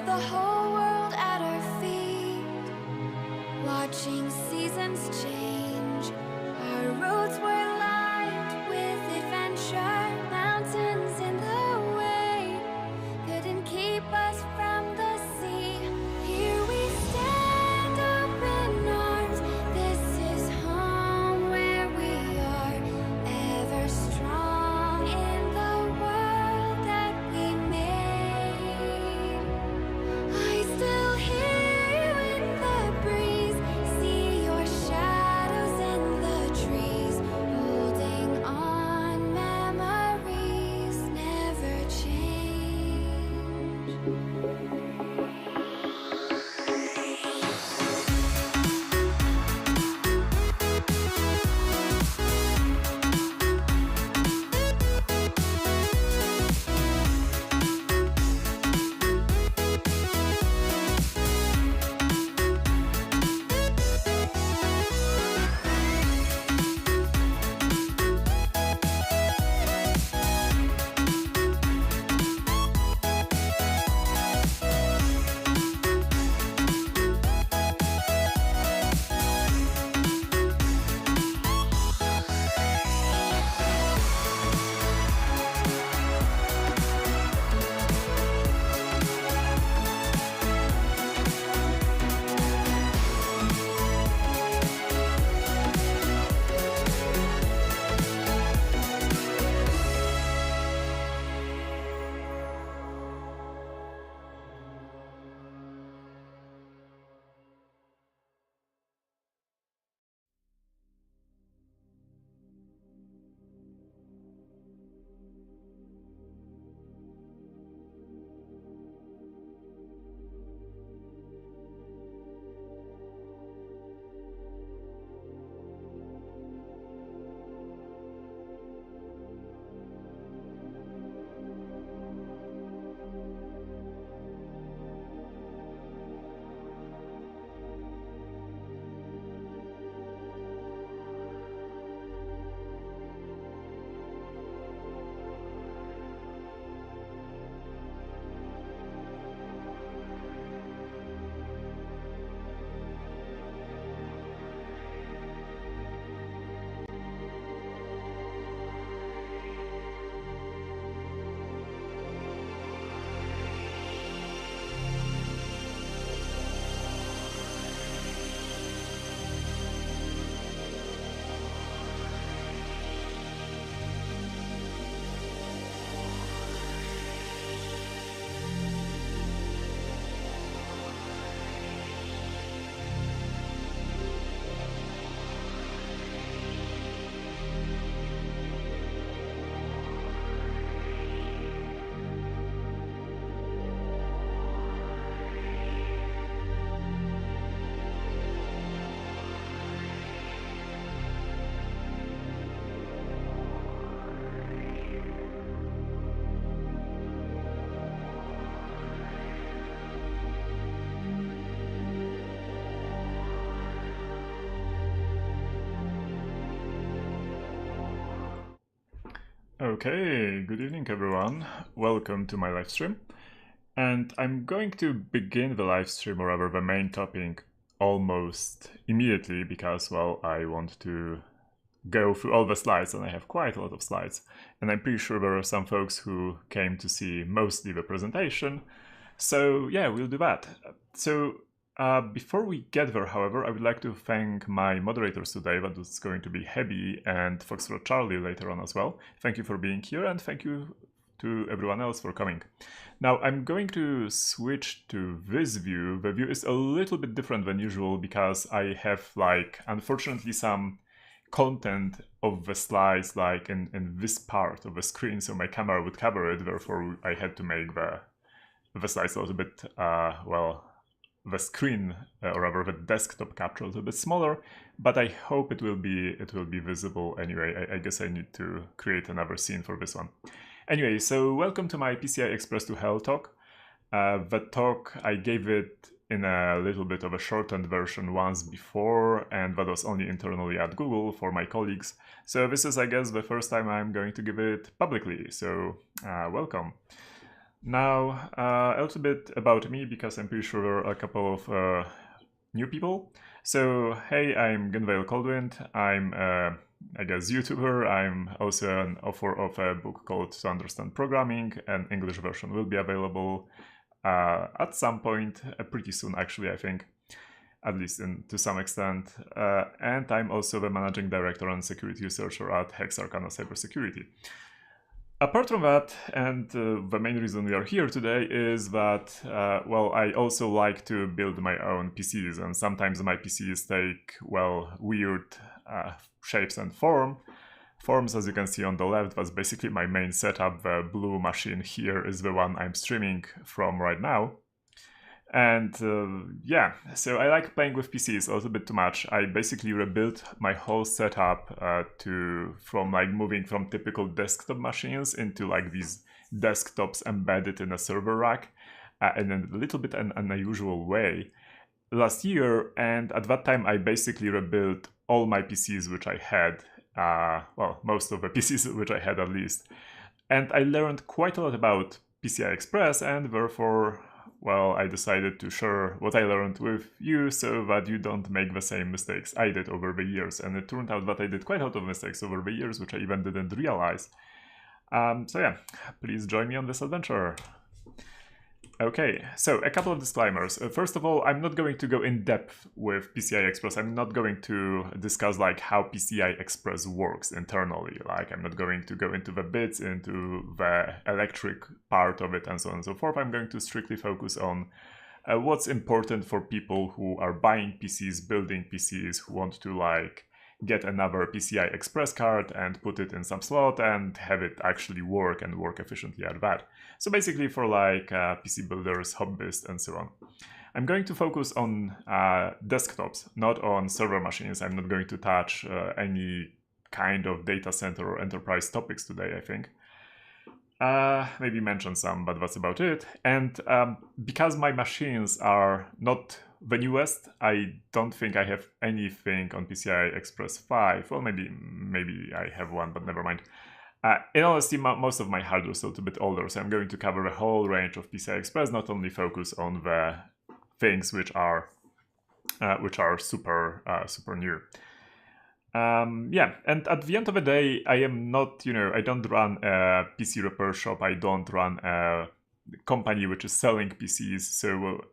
the whole world at our feet, watching seasons change. Our roads were lined with adventure, mountains in the way couldn't keep us from the sea. Here we stand, open arms. This is home where we are, ever strong in the world that we made. I still hear you in the breeze, see your shadows in the trees, holding on, memories never change. Okay, good evening everyone. Welcome to my live stream. And I'm going to begin the live stream, or rather the main topic, almost immediately because, well, I want to go through all the slides and I have quite a lot of slides. And I'm pretty sure there are some folks who came to see mostly the presentation. So yeah, we'll do that. So before we get there, however, I would like to thank my moderators today. That is going to be Hebi and Foxtrot Charlie later on as well. Thank you for being here, and thank you to everyone else for coming. Now I'm going to switch to this view. The view is a little bit different than usual because I have, like, unfortunately some content of the slides like in this part of the screen, so my camera would cover it. Therefore, I had to make the slides a little bit, well, the screen, or rather the desktop capture a little bit smaller, but I hope it will be visible anyway. I guess I need to create another scene for this one. Anyway, so welcome to my PCI Express To Hell talk. The talk, I gave it in a little bit of a shortened version once before, and that was only internally at Google for my colleagues. So this is, I guess, the first time I'm going to give it publicly, so welcome. Now, a little bit about me, because I'm pretty sure there are a couple of new people. So, hey, I'm Gunveil Coldwind. I'm, I guess, YouTuber. I'm also an author of a book called To Understand Programming. An English version will be available at some point, pretty soon, actually, I think, at least to some extent. And I'm also the managing director and security researcher at Hexarcana Cybersecurity. Apart from that, and the main reason we are here today is that, well, I also like to build my own PCs, and sometimes my PCs take, well, weird shapes and forms, as you can see on the left. That's basically my main setup. The blue machine here is the one I'm streaming from right now. And yeah, so I like playing with PCs a little bit too much. I basically rebuilt my whole setup from like moving from typical desktop machines into like these desktops embedded in a server rack in a little bit an unusual way last year. And at that time, I basically rebuilt all my PCs which I had, well, most of the PCs which I had at least. And I learned quite a lot about PCI Express, and therefore, well, I decided to share what I learned with you so that you don't make the same mistakes I did over the years. And it turned out that I did quite a lot of mistakes over the years, which I even didn't realize. So yeah, please join me on this adventure. Okay, so a couple of disclaimers. First of all, I'm not going to go in depth with PCI Express. I'm not going to discuss like how PCI Express works internally. Like, I'm not going to go into the bits, into the electric part of it, and so on and so forth. I'm going to strictly focus on what's important for people who are buying PCs, building PCs, who want to like get another PCI Express card and put it in some slot and have it actually work and work efficiently at that. So basically for like PC builders, hobbyists, and so on. I'm going to focus on desktops, not on server machines. I'm not going to touch any kind of data center or enterprise topics today, I think. Maybe mention some, but that's about it. And because my machines are not the newest, I don't think I have anything on PCI Express 5. Well, maybe I have one, but never mind. In honesty, most of my hardware is a little bit older, so I'm going to cover a whole range of PCI Express, not only focus on the things which are super new. Yeah, and at the end of the day, I am not, I don't run a PC repair shop. I don't run a company which is selling PCs, so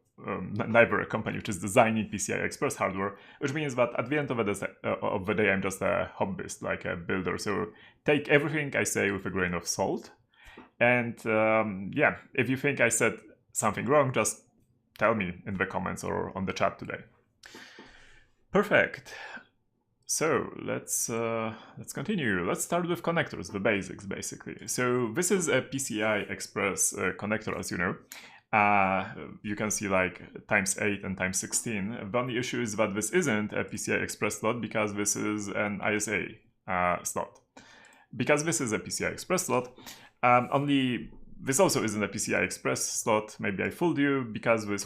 neither a company which is designing PCI Express hardware, which means that at the end of the day, I'm just a hobbyist, like a builder. So take everything I say with a grain of salt. And yeah, if you think I said something wrong, just tell me in the comments or on the chat today. Perfect. So let's continue. Let's start with connectors, the basics basically. So this is a PCI Express connector, as you know. You can see like ×8 and ×16. The only issue is that this isn't a PCI Express slot because this is an ISA slot. Because this is a PCI Express slot, this also isn't a PCI Express slot. Maybe I fooled you, because this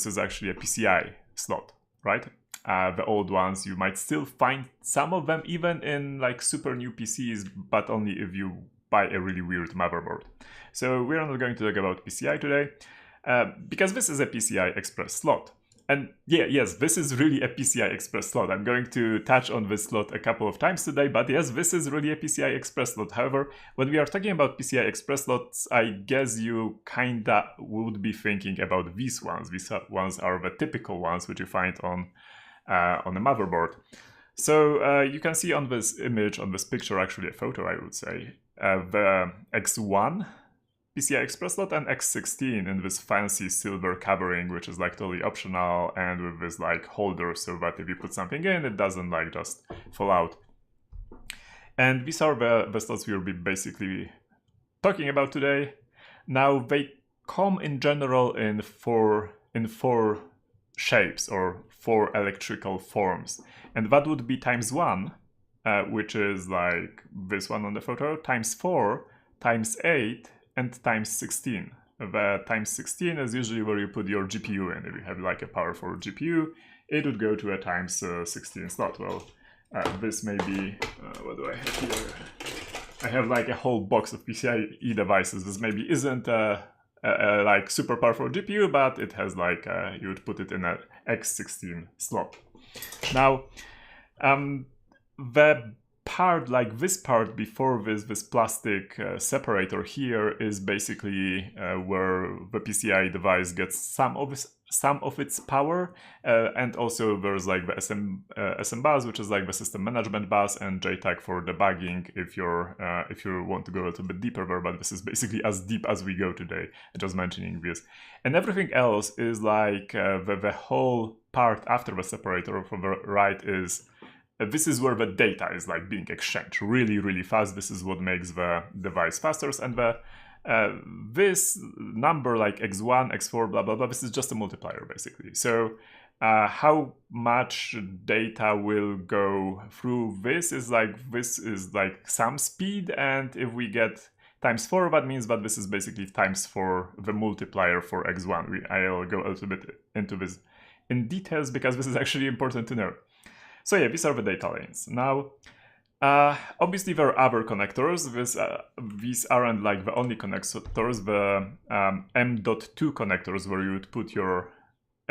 is actually a PCI slot, right? The old ones, you might still find some of them even in like super new PCs, but only if you buy a really weird motherboard. So we're not going to talk about PCI today, because this is a PCI Express slot. And yeah, yes, this is really a PCI Express slot. I'm going to touch on this slot a couple of times today, but yes, this is really a PCI Express slot. However, when we are talking about PCI Express slots, I guess you kinda would be thinking about these ones. These ones are the typical ones which you find on a motherboard. So you can see on this image, on this picture, actually a photo, I would say, the X1 PCI Express slot and X16 in this fancy silver covering, which is like totally optional, and with this like holder so that if you put something in, it doesn't like just fall out. And these are the slots we'll be basically talking about today. Now they come in general in four shapes or 4 electrical forms, and that would be ×1, which is like this one on the photo, ×4, ×8, and ×16. The ×16 is usually where you put your GPU in. If you have like a powerful GPU, it would go to a ×16 slot. Well, this may be, what do I have here? I have like a whole box of PCIe devices. This maybe isn't a like super powerful GPU, but it has like you would put it in a X16 slot. Now, the part, like this part before this plastic separator here, is basically where the PCI device gets some of its power, and also there's like the SM bus, which is like the system management bus, and JTAG for debugging if you want to go a little bit deeper there, but this is basically as deep as we go today, just mentioning this. And everything else is like the whole part after the separator from the right is this is where the data is like being exchanged really fast. This is what makes the device faster, and the this number like x1, x4, blah blah blah, this is just a multiplier basically. So how much data will go through this is like some speed, and if we get times 4, that means that this is basically times 4 the multiplier for x1. I'll go a little bit into this in details because this is actually important to know. So yeah, these are the data lanes. Now, obviously there are other connectors. These aren't like the only connectors. The M.2 connectors, where you would put your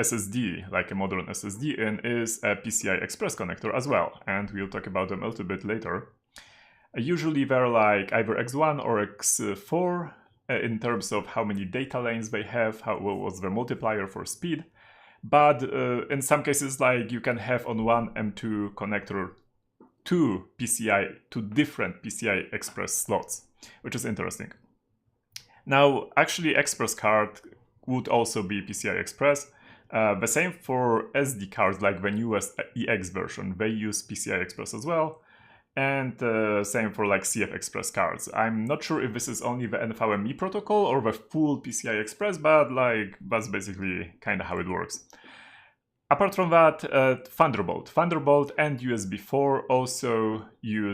SSD, like a modern SSD in, is a PCI Express connector as well. And we'll talk about them a little bit later. Usually they're like either X1 or X4 in terms of how many data lanes they have, what was the multiplier for speed. But in some cases, like you can have on one M.2 connector two different PCI Express slots, which is interesting. Now, actually, Express card would also be PCI Express. The same for SD cards, like the newest EX version, they use PCI Express as well. And same for like CF Express cards. I'm not sure if this is only the NVMe protocol or the full PCI Express, but like that's basically kind of how it works. Apart from that, Thunderbolt and USB 4 also you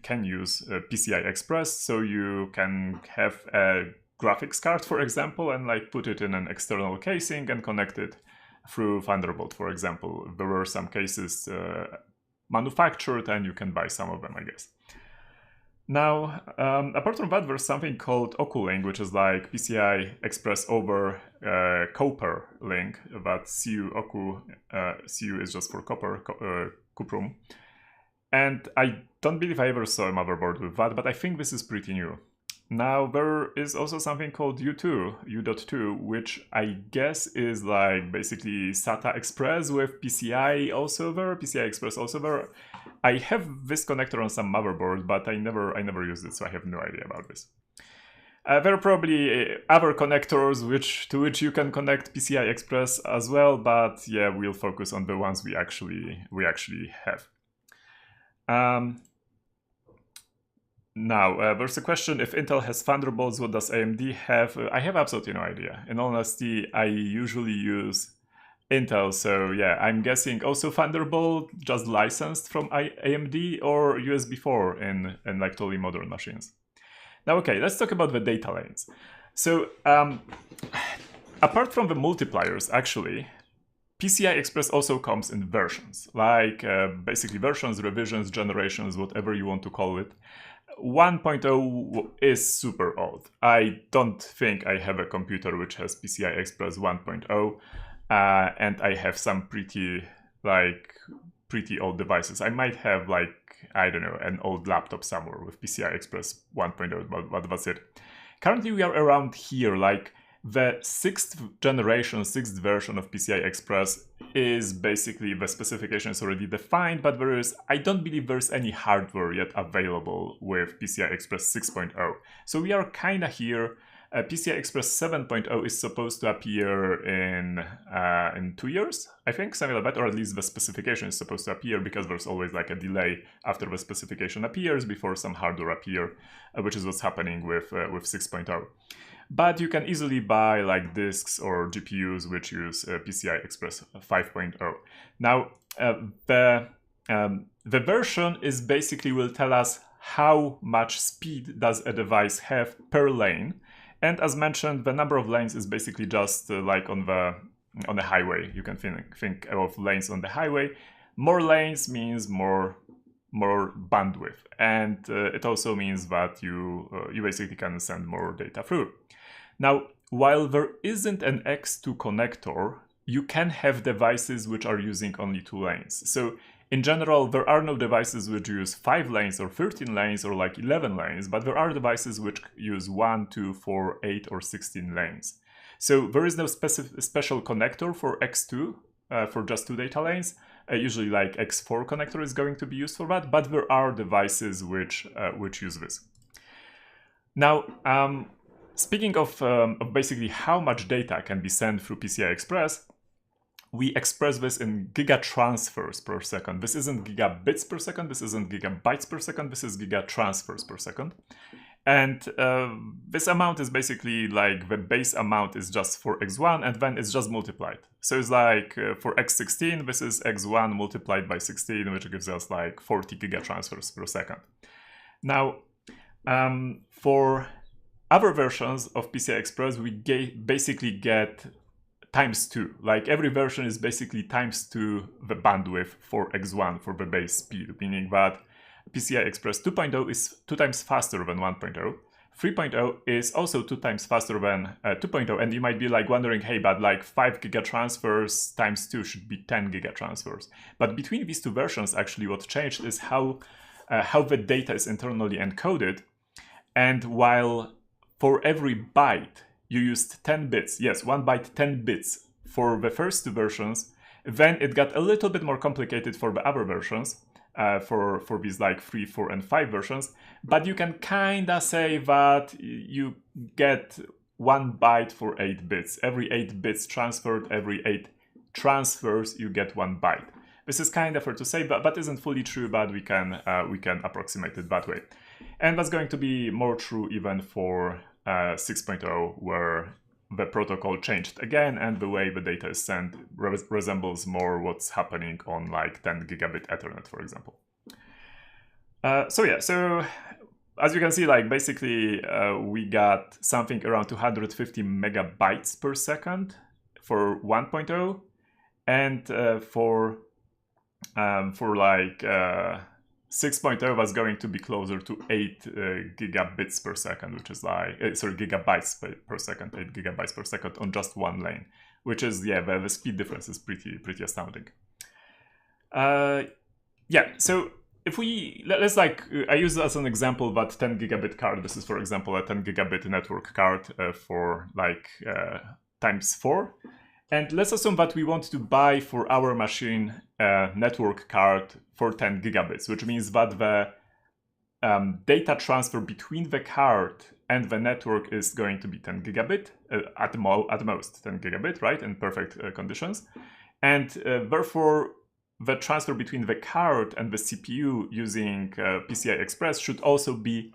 can use PCI Express, so you can have a graphics card, for example, and like put it in an external casing and connect it through Thunderbolt, for example. There were some cases manufactured, and you can buy some of them, I guess. Now, apart from that, there's something called OcuLink, which is like PCI Express over copper link. But CU is just for copper, cuprum. And I don't believe I ever saw a motherboard with that, but I think this is pretty new. Now, there is also something called U.2, which I guess is like basically SATA Express with PCI also there, PCI Express also there. I have this connector on some motherboard, but I never used it, so I have no idea about this. There are probably other connectors to which you can connect PCI Express as well, but yeah, we'll focus on the ones we actually have. Now, there's a question, if Intel has Thunderbolts, what does AMD have? I have absolutely no idea. In all honesty, I usually use Intel, so yeah, I'm guessing also Thunderbolt, just licensed from AMD, or USB 4 in like totally modern machines. Now, okay, let's talk about the data lanes. So, apart from the multipliers, actually, PCI Express also comes in versions, like basically versions, revisions, generations, whatever you want to call it. 1.0 is super old. I don't think I have a computer which has PCI Express 1.0, and I have some pretty old devices. I might have like, I don't know, an old laptop somewhere with PCI Express 1.0, but that's it. Currently we are around here, like the sixth version of PCI Express is basically, the specification is already defined, but I don't believe there's any hardware yet available with PCI Express 6.0. So we are kind of here. PCI Express 7.0 is supposed to appear in 2 years, I think, something like that, or at least the specification is supposed to appear, because there's always like a delay after the specification appears before some hardware appear, which is what's happening with 6.0. But you can easily buy like disks or GPUs which use PCI Express 5.0. Now, the version is basically will tell us how much speed does a device have per lane. And as mentioned, the number of lanes is basically just like on the highway. You can think of lanes on the highway. More lanes means more bandwidth, and it also means that you basically can send more data through. Now, while there isn't an X2 connector, you can have devices which are using only 2 lanes. So in general, there are no devices which use 5 lanes or 13 lanes or like 11 lanes, but there are devices which use 1, 2, 4, 8 or 16 lanes. So there is no special connector for X2 for just 2 data lanes. Usually like X4 connector is going to be used for that, but there are devices which use this. Now, speaking of basically how much data can be sent through PCI Express, we express this in gigatransfers per second. This isn't gigabits per second, this isn't gigabytes per second, this is gigatransfers per second. And this amount is basically like the base amount is just for x1 and then it's just multiplied. So it's like for x16, this is x1 multiplied by 16, which gives us like 40 gigatransfers per second. Now, for other versions of PCI Express, we basically get ×2. Like every version is basically ×2 the bandwidth for x1 for the base speed, meaning that PCI Express 2.0 is 2 times faster than 1.0. 3.0 is also 2 times faster than 2.0, and you might be like wondering, hey, but like 5 gigatransfers times 2 should be 10 gigatransfers. But between these 2 versions, actually what changed is how the data is internally encoded. And while for every byte you used 10 bits, yes, 1 byte 10 bits for the first 2 versions, then it got a little bit more complicated for the other versions, for these like 3, 4, and 5 versions. But you can kinda say that you get 1 byte for 8 bits. Every 8 bits transferred, every 8 transfers, you get 1 byte. This is kind of hard to say, but isn't fully true, but we can approximate it that way. And that's going to be more true even for 6.0, where the protocol changed again, and the way the data is sent resembles more what's happening on like 10 gigabit Ethernet, for example. So as you can see, like basically we got something around 250 megabytes per second for 1.0, and for like 6.0 was going to be closer to 8 gigabits per second, which is like, gigabytes per second, 8 gigabytes per second on just 1 lane, which is, yeah, the speed difference is pretty astounding. Yeah, so if let's like, I use as an example that 10 gigabit card, this is for example a 10 gigabit network card for like ×4. And let's assume that we want to buy for our machine a network card for 10 gigabits, which means that the data transfer between the card and the network is going to be 10 gigabit, at most 10 gigabit, right, in perfect conditions. And therefore, the transfer between the card and the CPU using PCI Express should also be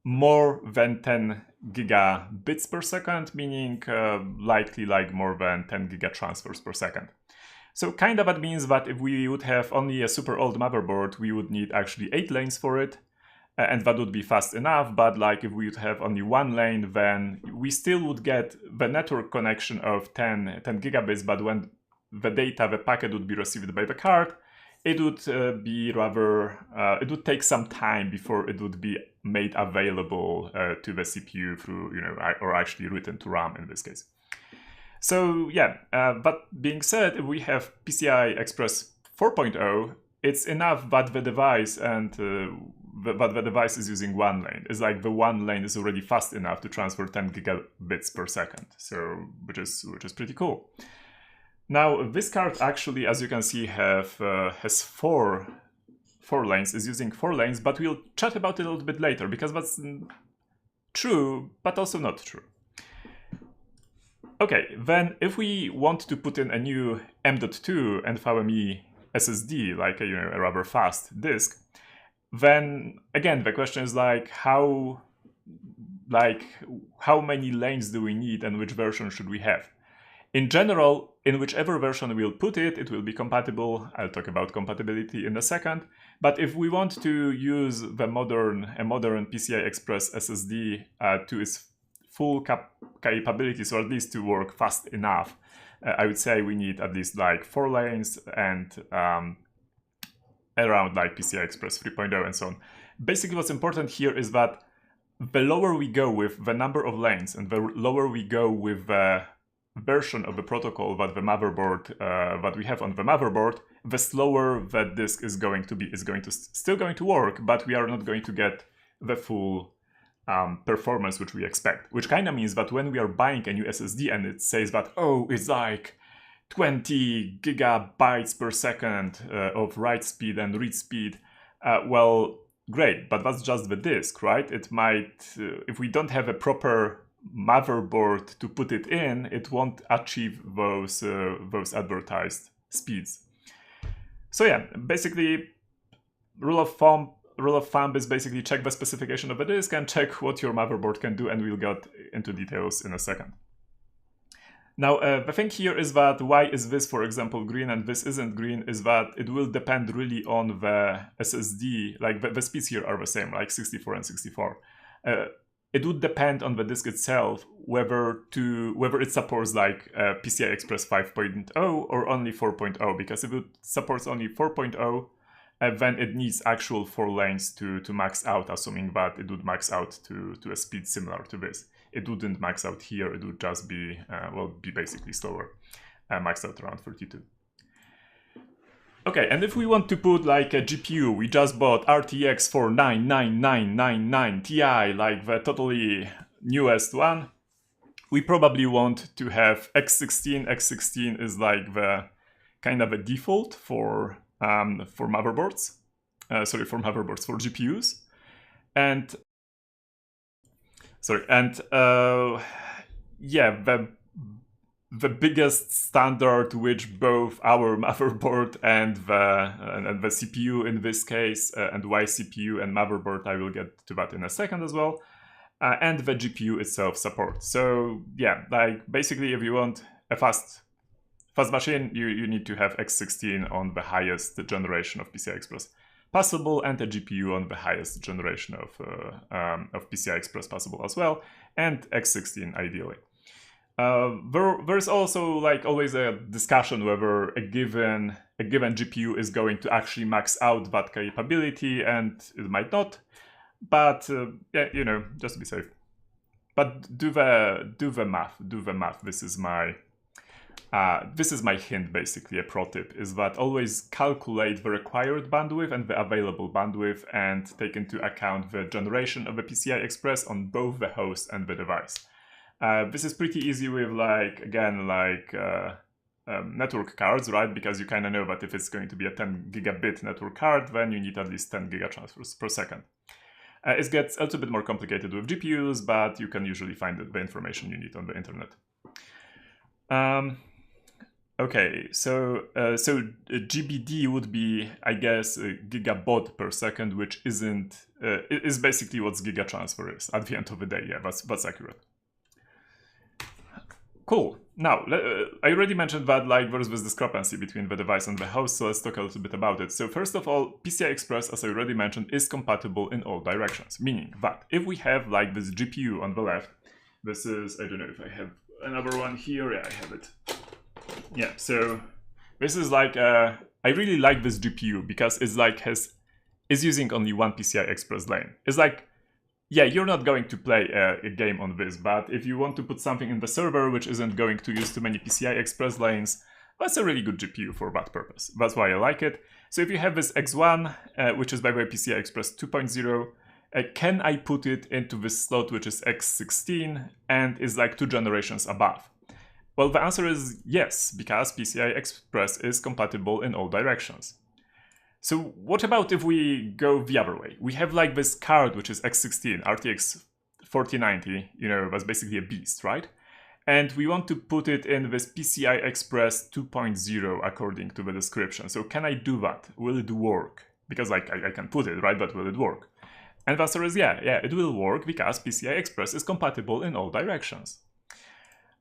more than 10 gigabits per second, meaning likely like more than 10 gigatransfers per second. So kind of that means that if we would have only a super old motherboard, we would need actually 8 lanes for it, and that would be fast enough. But like if we would have only 1 lane, then we still would get the network connection of 10 gigabits, but when the data, the packet would be received by the card, it would be rather, it would take some time before it would be made available to the CPU through, or actually written to RAM in this case. So yeah, that being said, if we have PCI Express 4.0, it's enough that the device and that the device is using 1 lane. It's like the 1 lane is already fast enough to transfer 10 gigabits per second. So which is pretty cool. Now this card actually, as you can see, has four lanes, is using 4 lanes, but we'll chat about it a little bit later because that's true, but also not true. Okay, then if we want to put in a new M.2 NVMe SSD, like a rather fast disk, then again the question is like how many lanes do we need and which version should we have? In general, in whichever version we'll put it, it will be compatible. I'll talk about compatibility in a second. But if we want to use a modern PCI Express SSD to its full capabilities, or at least to work fast enough, I would say we need at least like 4 lanes and around like PCI Express 3.0 and so on. Basically, what's important here is that the lower we go with the number of lanes and the lower we go with the version of the protocol that the motherboard that we have on the motherboard, the slower that disk is going to be. It's still going to work, but we are not going to get the full performance which we expect. Which kind of means that when we are buying a new SSD and it says that, oh, it's like 20 gigabytes per second of write speed and read speed, well, great, but that's just the disk, right? It might, if we don't have a proper motherboard to put it in, it won't achieve those advertised speeds. So yeah, basically, rule of thumb is basically check the specification of the disk and check what your motherboard can do, and we'll get into details in a second. Now, the thing here is that why is this, for example, green and this isn't green, is that it will depend really on the SSD, like the speeds here are the same, like 64 and 64. It would depend on the disk itself, whether it supports like PCI Express 5.0 or only 4.0, because if it supports only 4.0, then it needs actual 4 lanes to max out, assuming that it would max out to a speed similar to this. It wouldn't max out here, it would just be, be basically slower, max out around 32. Okay, and if we want to put like a GPU, we just bought RTX 499999 Ti, like the totally newest one, we probably want to have X16. X16 is like the kind of a default for motherboards, for GPUs, and the biggest standard which both our motherboard and the CPU in this case, and why CPU and motherboard, I will get to that in a second as well, and the GPU itself support. So yeah, like basically if you want a fast machine, you need to have X16 on the highest generation of PCI Express possible, and a GPU on the highest generation of PCI Express possible as well, and X16 ideally. There's also like always a discussion whether a given GPU is going to actually max out that capability, and it might not. But yeah, you know, just to be safe. But do the math. This is my hint, basically, a pro tip, is that always calculate the required bandwidth and the available bandwidth and take into account the generation of the PCI Express on both the host and the device. This is pretty easy with network cards, right? Because you kind of know that if it's going to be a 10 gigabit network card, then you need at least 10 gigatransfers per second. It gets a little bit more complicated with GPUs, but you can usually find the information you need on the internet. Okay, so GBD would be, I guess, a gigabaud per second, which is basically what gigatransfer is at the end of the day. Yeah, that's accurate. Cool. Now, I already mentioned that like there's this discrepancy between the device and the host, so let's talk a little bit about it. So first of all, PCI Express, as I already mentioned, is compatible in all directions, meaning that if we have like this GPU on the left, this is, I don't know if I have another one here, yeah, I have it. Yeah, so this is like, I really like this GPU because it's like is using only one PCI Express lane. It's like, yeah, you're not going to play a game on this, but if you want to put something in the server which isn't going to use too many PCI Express lanes, that's a really good GPU for that purpose. That's why I like it. So if you have this X1, which is by the way PCI Express 2.0, can I put it into this slot which is X16 and is like 2 generations above? Well, the answer is yes, because PCI Express is compatible in all directions. So what about if we go the other way? We have like this card which is X16, RTX 4090, you know, that's basically a beast, right? And we want to put it in this PCI Express 2.0 according to the description. So can I do that? Will it work? Because like I can put it, right? But will it work? And the answer is yeah, it will work because PCI Express is compatible in all directions.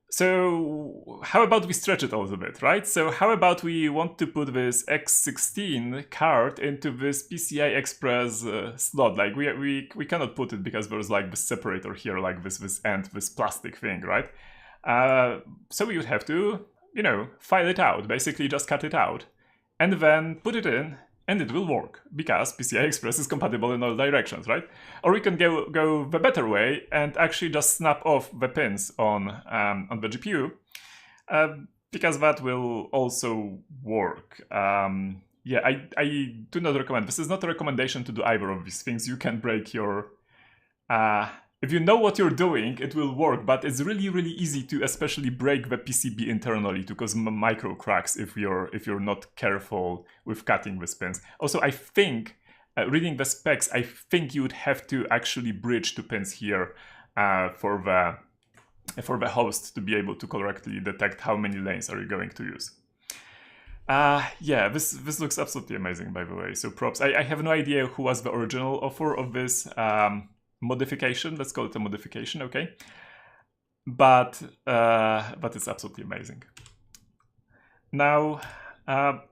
So how about we stretch it a little bit, right? So how about we want to put this X16 card into this PCI Express slot? Like we cannot put it because there's like this separator here, like this end, this plastic thing, right? So we would have to, you know, file it out, basically just cut it out, and then put it in and it will work because PCI Express is compatible in all directions, right? Or we can go the better way and actually just snap off the pins on the GPU, because that will also work. Yeah, I do not recommend. This is not a recommendation to do either of these things. You can break your... if you know what you're doing, it will work, but it's really, really easy to especially break the PCB internally to cause micro cracks if you're not careful with cutting the pins. Also, I think, reading the specs, I think you would have to actually bridge two pins here for the host to be able to correctly detect how many lanes are you going to use. Yeah, this looks absolutely amazing, by the way, so props. I have no idea who was the original author of this modification. Let's call it a modification, okay? But it's absolutely amazing. Now,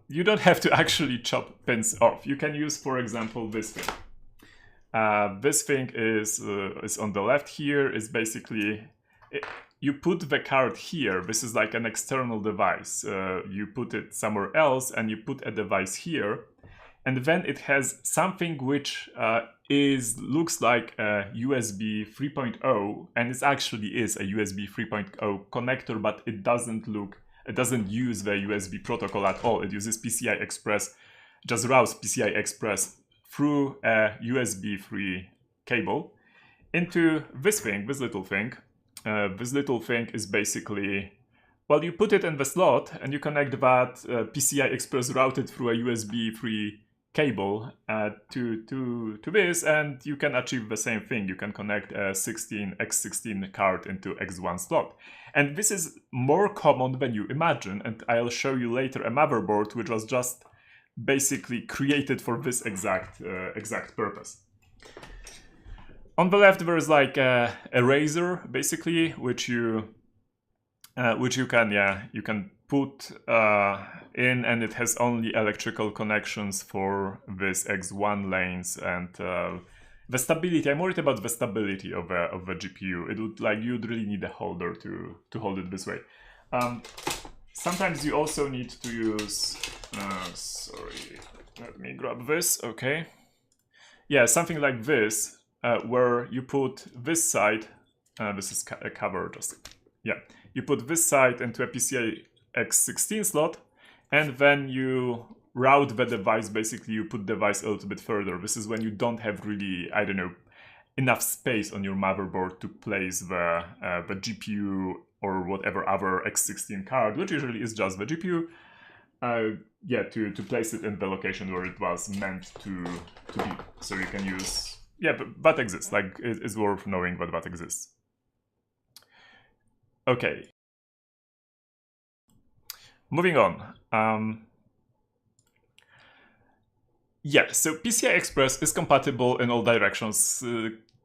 you don't have to actually chop pins off. You can use, for example, this thing. This thing is on the left here. Is basically... you put the card here. This is like an external device. You put it somewhere else and you put a device here. And then it has something which looks like a USB 3.0, and it actually is a USB 3.0 connector, but it doesn't use the USB protocol at all. It uses PCI Express, just routes PCI Express through a USB 3 cable into this thing, this little thing. This little thing is basically, well, you put it in the slot and you connect that PCI Express routed through a USB 3 cable to this, and you can achieve the same thing. You can connect a X16 card into X1 slot. And this is more common than you imagine, and I'll show you later a motherboard which was just basically created for this exact purpose. On the left there is like a razor, basically, which you can put in, and it has only electrical connections for this X1 lanes, and the stability. I'm worried about the stability of the GPU. It would you'd really need a holder to hold it this way. Sometimes you also need to use. Sorry, let me grab this. Okay, yeah, something like this. Where you put this side, this is a cover, you put this side into a PCI X16 slot, and then you route the device. Basically, you put the device a little bit further. This is when you don't have really, I don't know, enough space on your motherboard to place the GPU or whatever other X16 card, which usually is just the GPU. To place it in the location where it was meant to be. So you can use. Yeah, but that exists. It's worth knowing that exists. Okay. Moving on. So PCI Express is compatible in all directions,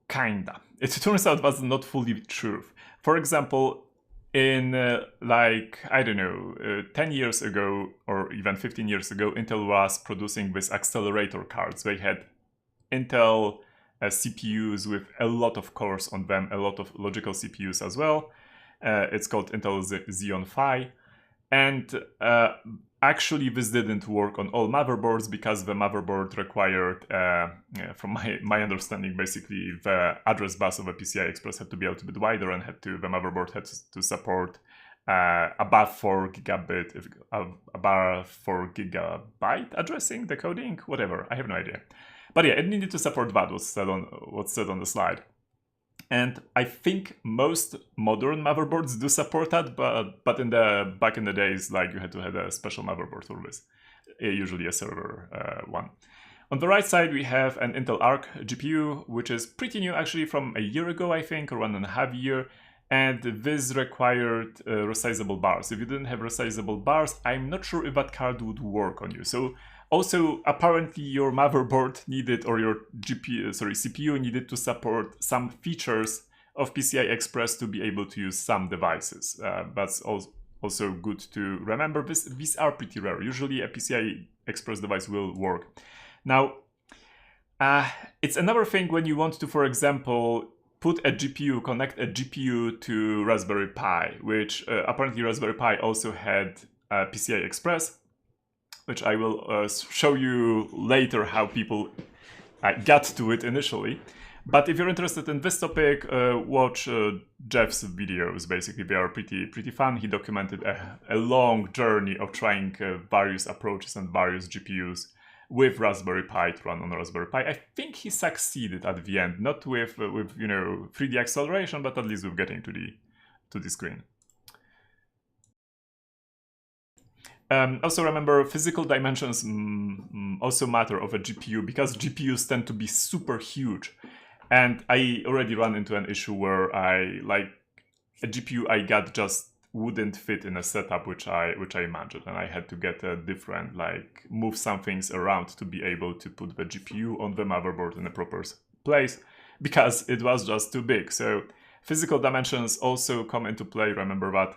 kinda. It turns out that's not fully true. For example, in 10 years ago or even 15 years ago, Intel was producing these accelerator cards. They had Intel CPUs with a lot of cores on them, a lot of logical CPUs as well. It's called Intel Xeon Phi. And actually this didn't work on all motherboards because the motherboard required, from my understanding, basically the address bus of a PCI Express had to be a little bit wider, and the motherboard had to support above 4 gigabyte addressing, decoding, whatever. I have no idea. But yeah, it needed to support that, what's said on the slide. And I think most modern motherboards do support that, but back in the days, you had to have a special motherboard for this, usually a server one. On the right side, we have an Intel Arc GPU, which is pretty new, actually, from a year ago, I think, or 1.5 years. And this required resizable bars. If you didn't have resizable bars, I'm not sure if that card would work on you. So also, apparently your motherboard needed, or your CPU needed to support some features of PCI Express to be able to use some devices. That's also good to remember. These are pretty rare. Usually a PCI Express device will work. Now, it's another thing when you want to, for example, connect a GPU to Raspberry Pi, which apparently Raspberry Pi also had PCI Express. which I will show you later how people got to it initially. But if you're interested in this topic, watch Jeff's videos. Basically, they are pretty fun. He documented a long journey of trying various approaches and various GPUs with Raspberry Pi to run on Raspberry Pi. I think he succeeded at the end, not with 3D acceleration, but at least with getting to the screen. Also remember, physical dimensions also matter of a GPU, because GPUs tend to be super huge. And I already ran into an issue where a GPU I got just wouldn't fit in a setup which I imagined, and I had to get a different, move some things around to be able to put the GPU on the motherboard in a proper place, because it was just too big. So physical dimensions also come into play. Remember that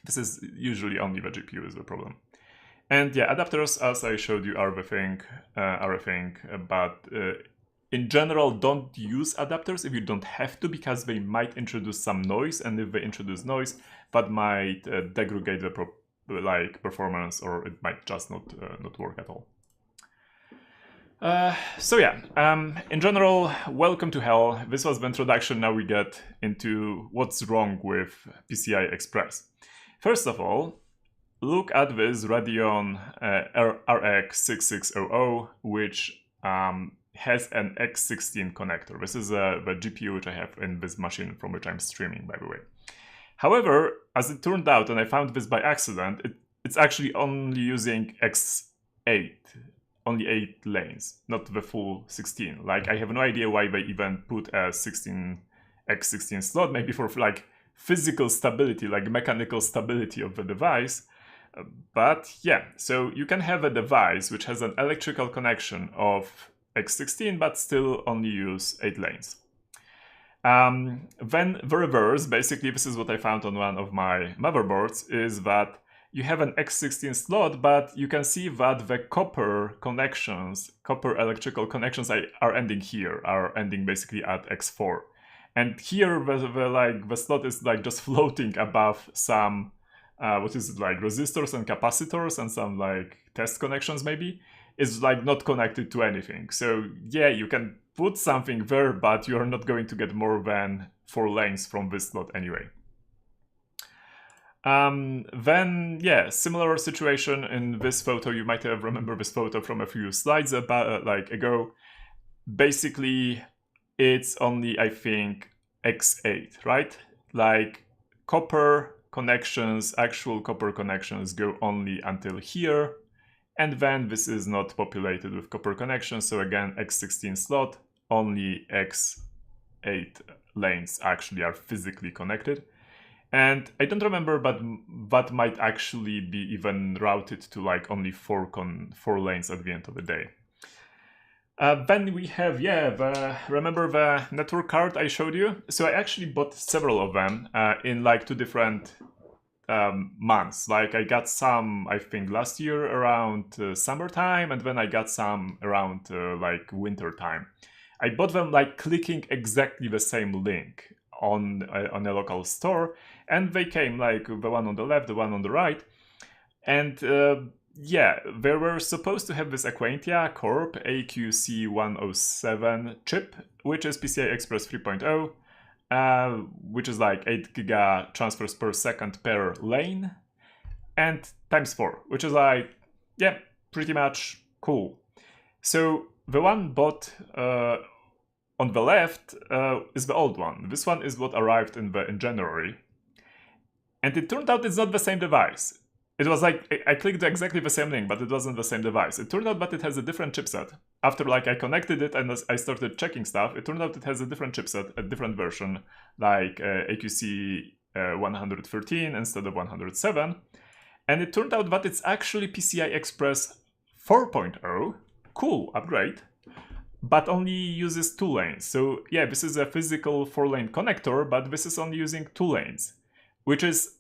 this is usually only the GPU is the problem. And yeah, adapters, as I showed you, are a thing, but in general, don't use adapters if you don't have to, because they might introduce some noise, and if they introduce noise, that might degrade the performance, or it might just not work at all. So yeah, in general, welcome to hell. This was the introduction. Now we get into what's wrong with PCI Express. First of all, look at this Radeon RX 6600, which has an X16 connector. This is the GPU which I have in this machine from which I'm streaming, by the way. However, as it turned out, and I found this by accident, it's actually only using X8, only 8 lanes, not the full 16. I have no idea why they even put a X16 slot, maybe for physical stability, mechanical stability of the device. But yeah, so you can have a device which has an electrical connection of X16, but still only use 8 lanes. Then the reverse, basically this is what I found on one of my motherboards, is that you have an X16 slot, but you can see that the copper electrical connections are ending here, are ending basically at X4. And here the slot is just floating above some, resistors and capacitors and some test connections maybe. Is not connected to anything. So yeah, you can put something there, but you're not going to get more than 4 lanes from this slot anyway. Then yeah, similar situation in this photo. You might have remembered this photo from a few slides ago. Basically, it's only, I think, X8, right? Copper connections, actual copper connections go only until here. And then this is not populated with copper connections. So again, X16 slot, only X8 lanes actually are physically connected. And I don't remember, but that might actually be even routed to only 4 lanes at the end of the day. Then we have, remember the network card I showed you? So I actually bought several of them in 2 different months. I got some, I think, last year around summertime, and then I got some around winter time. I bought them clicking exactly the same link on a local store, and they came the one on the left, the one on the right, and yeah, they were supposed to have this Aquantia Corp AQC107 chip, which is PCI Express 3.0. Which is 8 giga transfers per second per lane, and times 4, which is yeah, pretty much cool. So the one bought on the left is the old one. This one is what arrived in January, and it turned out it's not the same device. It was I clicked exactly the same link, but it wasn't the same device. It turned out that it has a different chipset. After I connected it and I started checking stuff, it turned out it has a different chipset, a different version, AQC 113 instead of 107. And it turned out that it's actually PCI Express 4.0. Cool, upgrade. But only uses 2 lanes. So yeah, this is a physical 4-lane connector, but this is only using 2 lanes, which is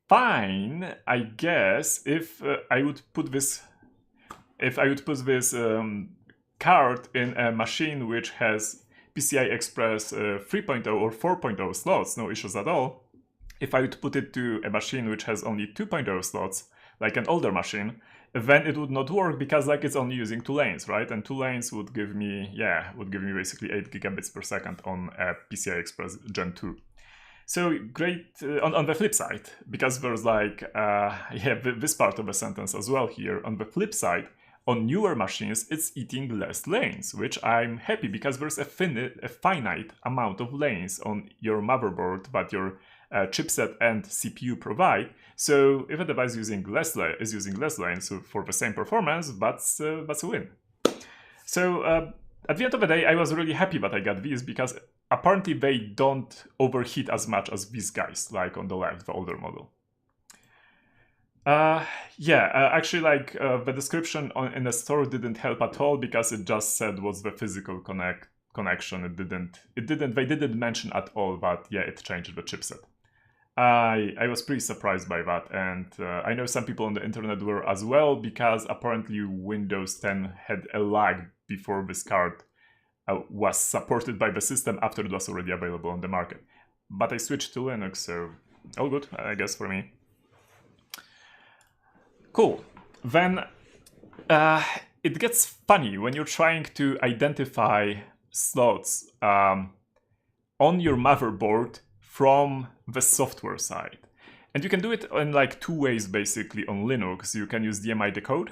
fine, I guess, if I would put this card in a machine which has PCI Express 3.0 or 4.0 slots, no issues at all. If I would put it to a machine which has only 2.0 slots, like an older machine, then it would not work because like it's only using 2 lanes, right? And 2 lanes would give me, basically 8 gigabits per second on a PCI Express Gen 2. So great on the flip side, because there's like, this part of the sentence as well here. On the flip side, on newer machines, it's eating less lanes, which I'm happy because there's a finite amount of lanes on your motherboard that your chipset and CPU provide. So if a device is using less lanes for the same performance, that's a win. So at the end of the day, I was really happy that I got these because apparently they don't overheat as much as these guys, like on the left, the older model. Actually, like the description in the store didn't help at all because it just said what's the physical connection. They didn't mention at all that it changed the chipset. I was pretty surprised by that, and I know some people on the internet were as well because apparently Windows 10 had a lag before this card was supported by the system after it was already available on the market. But I switched to Linux, so all good, I guess, for me. Cool. Then it gets funny when you're trying to identify slots on your motherboard from the software side. And you can do it in like 2 ways, basically, on Linux. You can use DMI decode,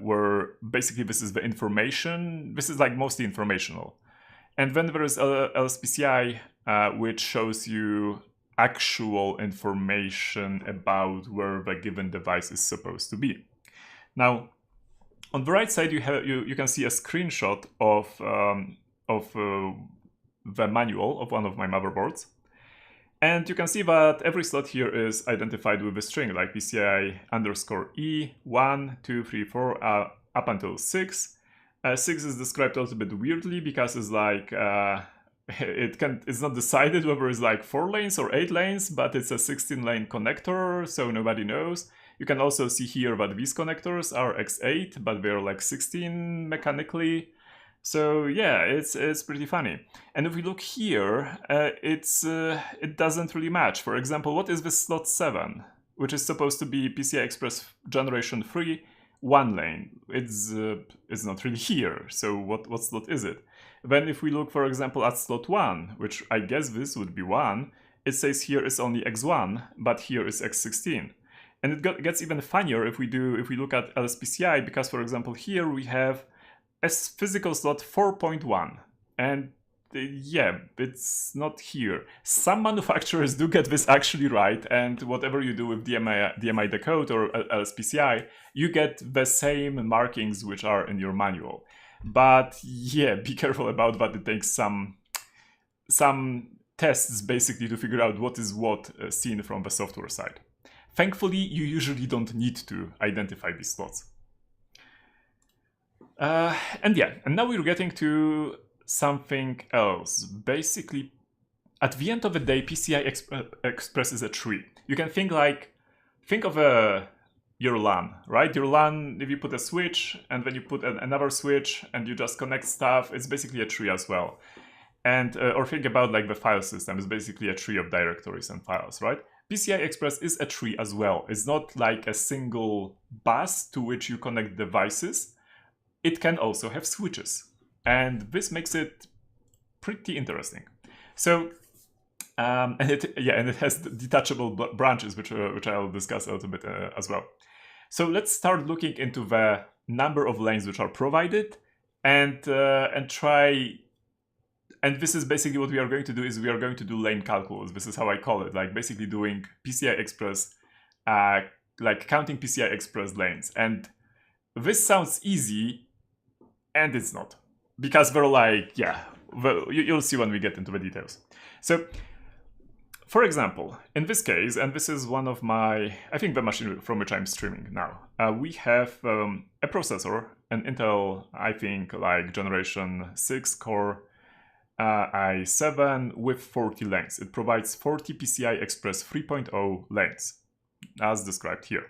where basically this is the information. This is like mostly informational. And then there is LSPCI, which shows you actual information about where the given device is supposed to be. Now, on the right side, you can see a screenshot of the manual of one of my motherboards. And you can see that every slot here is identified with a string, like PCI_E 1, 2, 3, 4, up until 6. 6 is described a little bit weirdly because it's like it's not decided whether it's like 4 lanes or 8 lanes, but it's a 16-lane connector, so nobody knows. You can also see here that these connectors are X8, but they're like 16 mechanically. So yeah, it's pretty funny. And if we look here, it doesn't really match. For example, what is this slot 7, which is supposed to be PCI Express Generation 3, 1 lane? It's not really here. So what slot is it? Then if we look, for example, at slot 1, which I guess this would be 1, it says here is only X1, but here is X16. And it gets even funnier if we look at LSPCI, because for example here we have a physical slot 4.1, and it's not here. Some manufacturers do get this actually right, and whatever you do with DMI decode or LSPCI, you get the same markings which are in your manual. But yeah, be careful about that. It takes some tests basically to figure out what is what seen from the software side. Thankfully, you usually don't need to identify these slots. And now we're getting to something else. Basically, at the end of the day, PCI Express is a tree. You can think of your LAN, right? Your LAN, if you put a switch and then you put another switch and you just connect stuff, it's basically a tree as well. And or think about like the file system. It's basically a tree of directories and files, right? PCI Express is a tree as well. It's not like a single bus to which you connect devices. It can also have switches, and this makes it pretty interesting. So, and it has detachable branches, which I'll discuss a little bit as well. So let's start looking into the number of lanes which are provided, and try. And this is basically what we are going to do. Is we are going to do lane calculus. This is how I call it, like basically doing PCI Express, like counting PCI Express lanes. And this sounds easy. And it's not, because they're like, you'll see when we get into the details. So, for example, in this case, and this is one of my, I think the machine from which I'm streaming now, we have a processor, an Intel, I think like generation 6 core i7 with 40 lanes. It provides 40 PCI Express 3.0 lanes, as described here.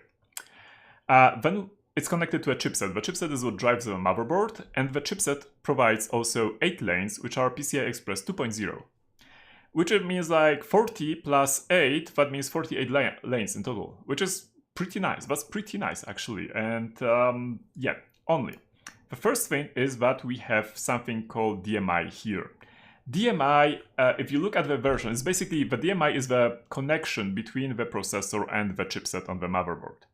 Then it's connected to a chipset. The chipset is what drives the motherboard, and the chipset provides also 8 lanes, which are PCI Express 2.0, which means like 40 plus 8, that means 48 lanes in total, which is pretty nice. That's pretty nice, actually. And yeah, only. The first thing is that we have something called DMI here. DMI, if you look at the version, is basically the DMI is the connection between the processor and the chipset on the motherboard.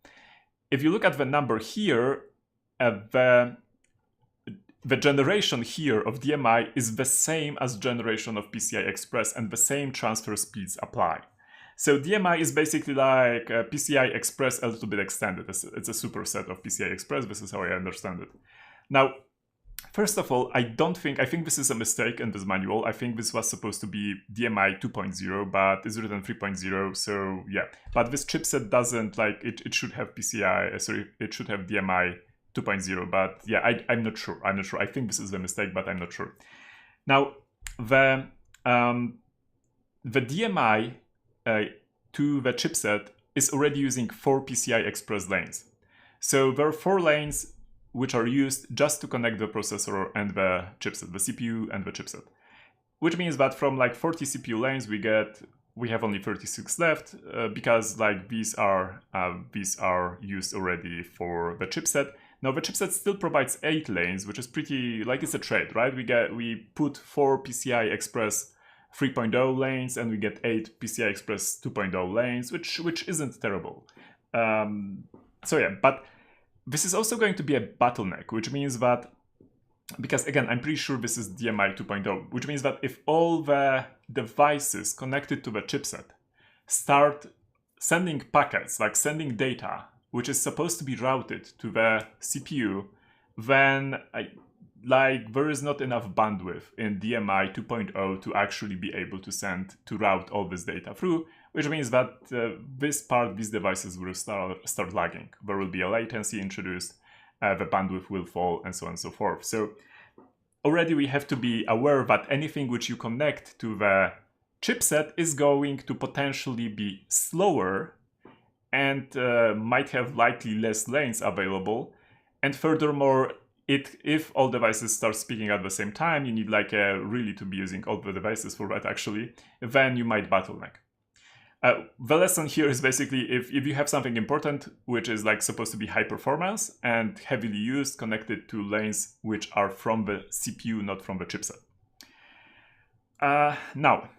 If you look at the number here, the generation here of DMI is the same as generation of PCI Express, and the same transfer speeds apply. So DMI is basically like PCI Express a little bit extended. It's a superset of PCI Express. This is how I understand it. Now, first of all, I think this is a mistake in this manual. I think this was supposed to be DMI 2.0, but it's written 3.0, so yeah. But this chipset doesn't, like, it should have it should have DMI 2.0, but yeah, I'm not sure. I think this is a mistake, but I'm not sure. Now, the DMI to the chipset is already using 4 PCI Express lanes. So there are 4 lanes which are used just to connect the processor and the chipset, the CPU and the chipset. Which means that from like 40 CPU lanes, we have only 36 left because like these are used already for the chipset. Now the chipset still provides 8 lanes, which is pretty, like, it's a trade, right? We put 4 PCI Express 3.0 lanes and we get 8 PCI Express 2.0 lanes, which isn't terrible. So yeah, but this is also going to be a bottleneck, which means that, because again, I'm pretty sure this is DMI 2.0, which means that if all the devices connected to the chipset start sending packets, like sending data, which is supposed to be routed to the CPU, then there is not enough bandwidth in DMI 2.0 to actually be able to route all this data through, which means that these devices will start lagging. There will be a latency introduced, the bandwidth will fall, and so on and so forth. So already we have to be aware that anything which you connect to the chipset is going to potentially be slower and might have likely less lanes available. And furthermore, if all devices start speaking at the same time, you need like really to be using all the devices for that actually, then you might bottleneck. The lesson here is basically if you have something important, which is like supposed to be high performance and heavily used, connected to lanes which are from the CPU, not from the chipset. Now,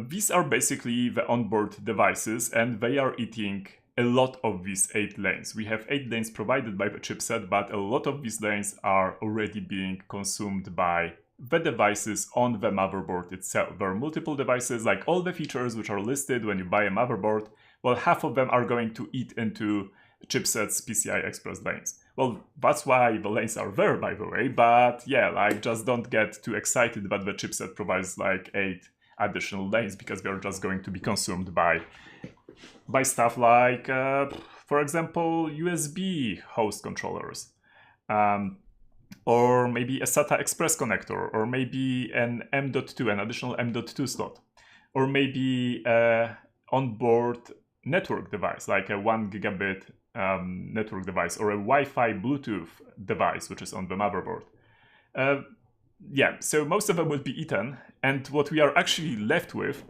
these are basically the onboard devices, and they are eating a lot of these 8 lanes. We have 8 lanes provided by the chipset, but a lot of these lanes are already being consumed by the devices on the motherboard itself. There are multiple devices, like all the features which are listed when you buy a motherboard, well, half of them are going to eat into chipset's PCI Express lanes. Well, that's why the lanes are there, by the way, but yeah, like just don't get too excited that the chipset provides like 8 additional lanes, because they're just going to be consumed by stuff like, for example, USB host controllers. Or maybe a SATA Express connector, or maybe an M.2, an additional M.2 slot, or maybe an onboard network device, like a 1 gigabit network device, or a Wi-Fi Bluetooth device, which is on the motherboard. Yeah, so most of them will be eaten, and what we are actually left with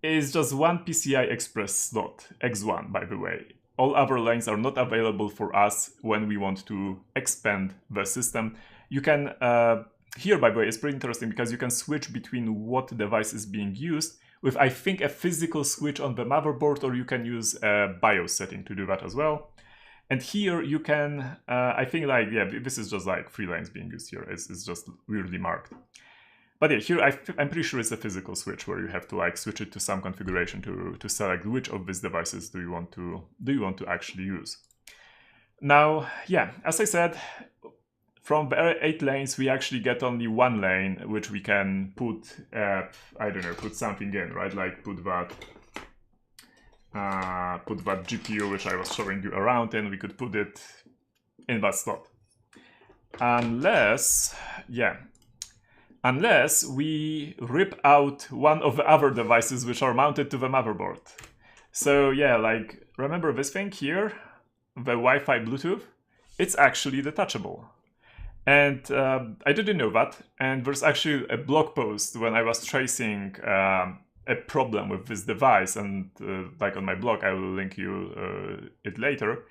is just one PCI Express slot, X1, by the way. All other lanes are not available for us when we want to expand the system. You can, here by the way, it's pretty interesting because you can switch between what device is being used with, I think, a physical switch on the motherboard, or you can use a BIOS setting to do that as well. And here you can, I think, like, yeah, this is just like 3 lanes being used here. It's just weirdly marked. But yeah, here I'm pretty sure it's a physical switch where you have to like switch it to some configuration to select which of these devices do you want to actually use. Now, yeah, as I said, from the 8 lanes we actually get only 1 lane which we can put, I don't know, put something in, right? Like put that GPU which I was showing you around, and we could put it in that slot. Unless we rip out one of the other devices which are mounted to the motherboard. So yeah, like, remember this thing here, the Wi-Fi Bluetooth? It's actually detachable. And I didn't know that, and there's actually a blog post when I was tracing a a problem with this device, and like on my blog, I will link you it later.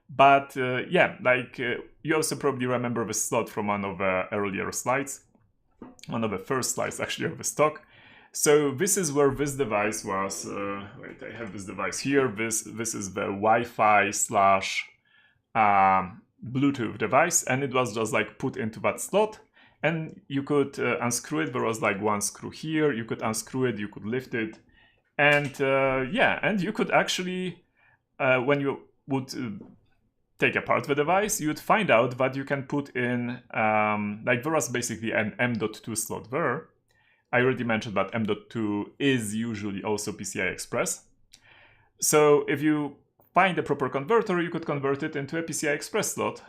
But yeah, like you also probably remember the slot from one of the earlier slides, one of the first slides actually of this talk. So this is where this device was. Wait, I have this device here. This is the Wi-Fi slash Bluetooth device, and it was just like put into that slot, and you could unscrew it. There was like one screw here. You could unscrew it. You could lift it, and yeah, and you could actually when you would take apart the device, you would find out that you can put in like there was basically an M.2 slot there. I already mentioned that M.2 is usually also PCI Express. So if you find a proper converter, you could convert it into a PCI Express slot,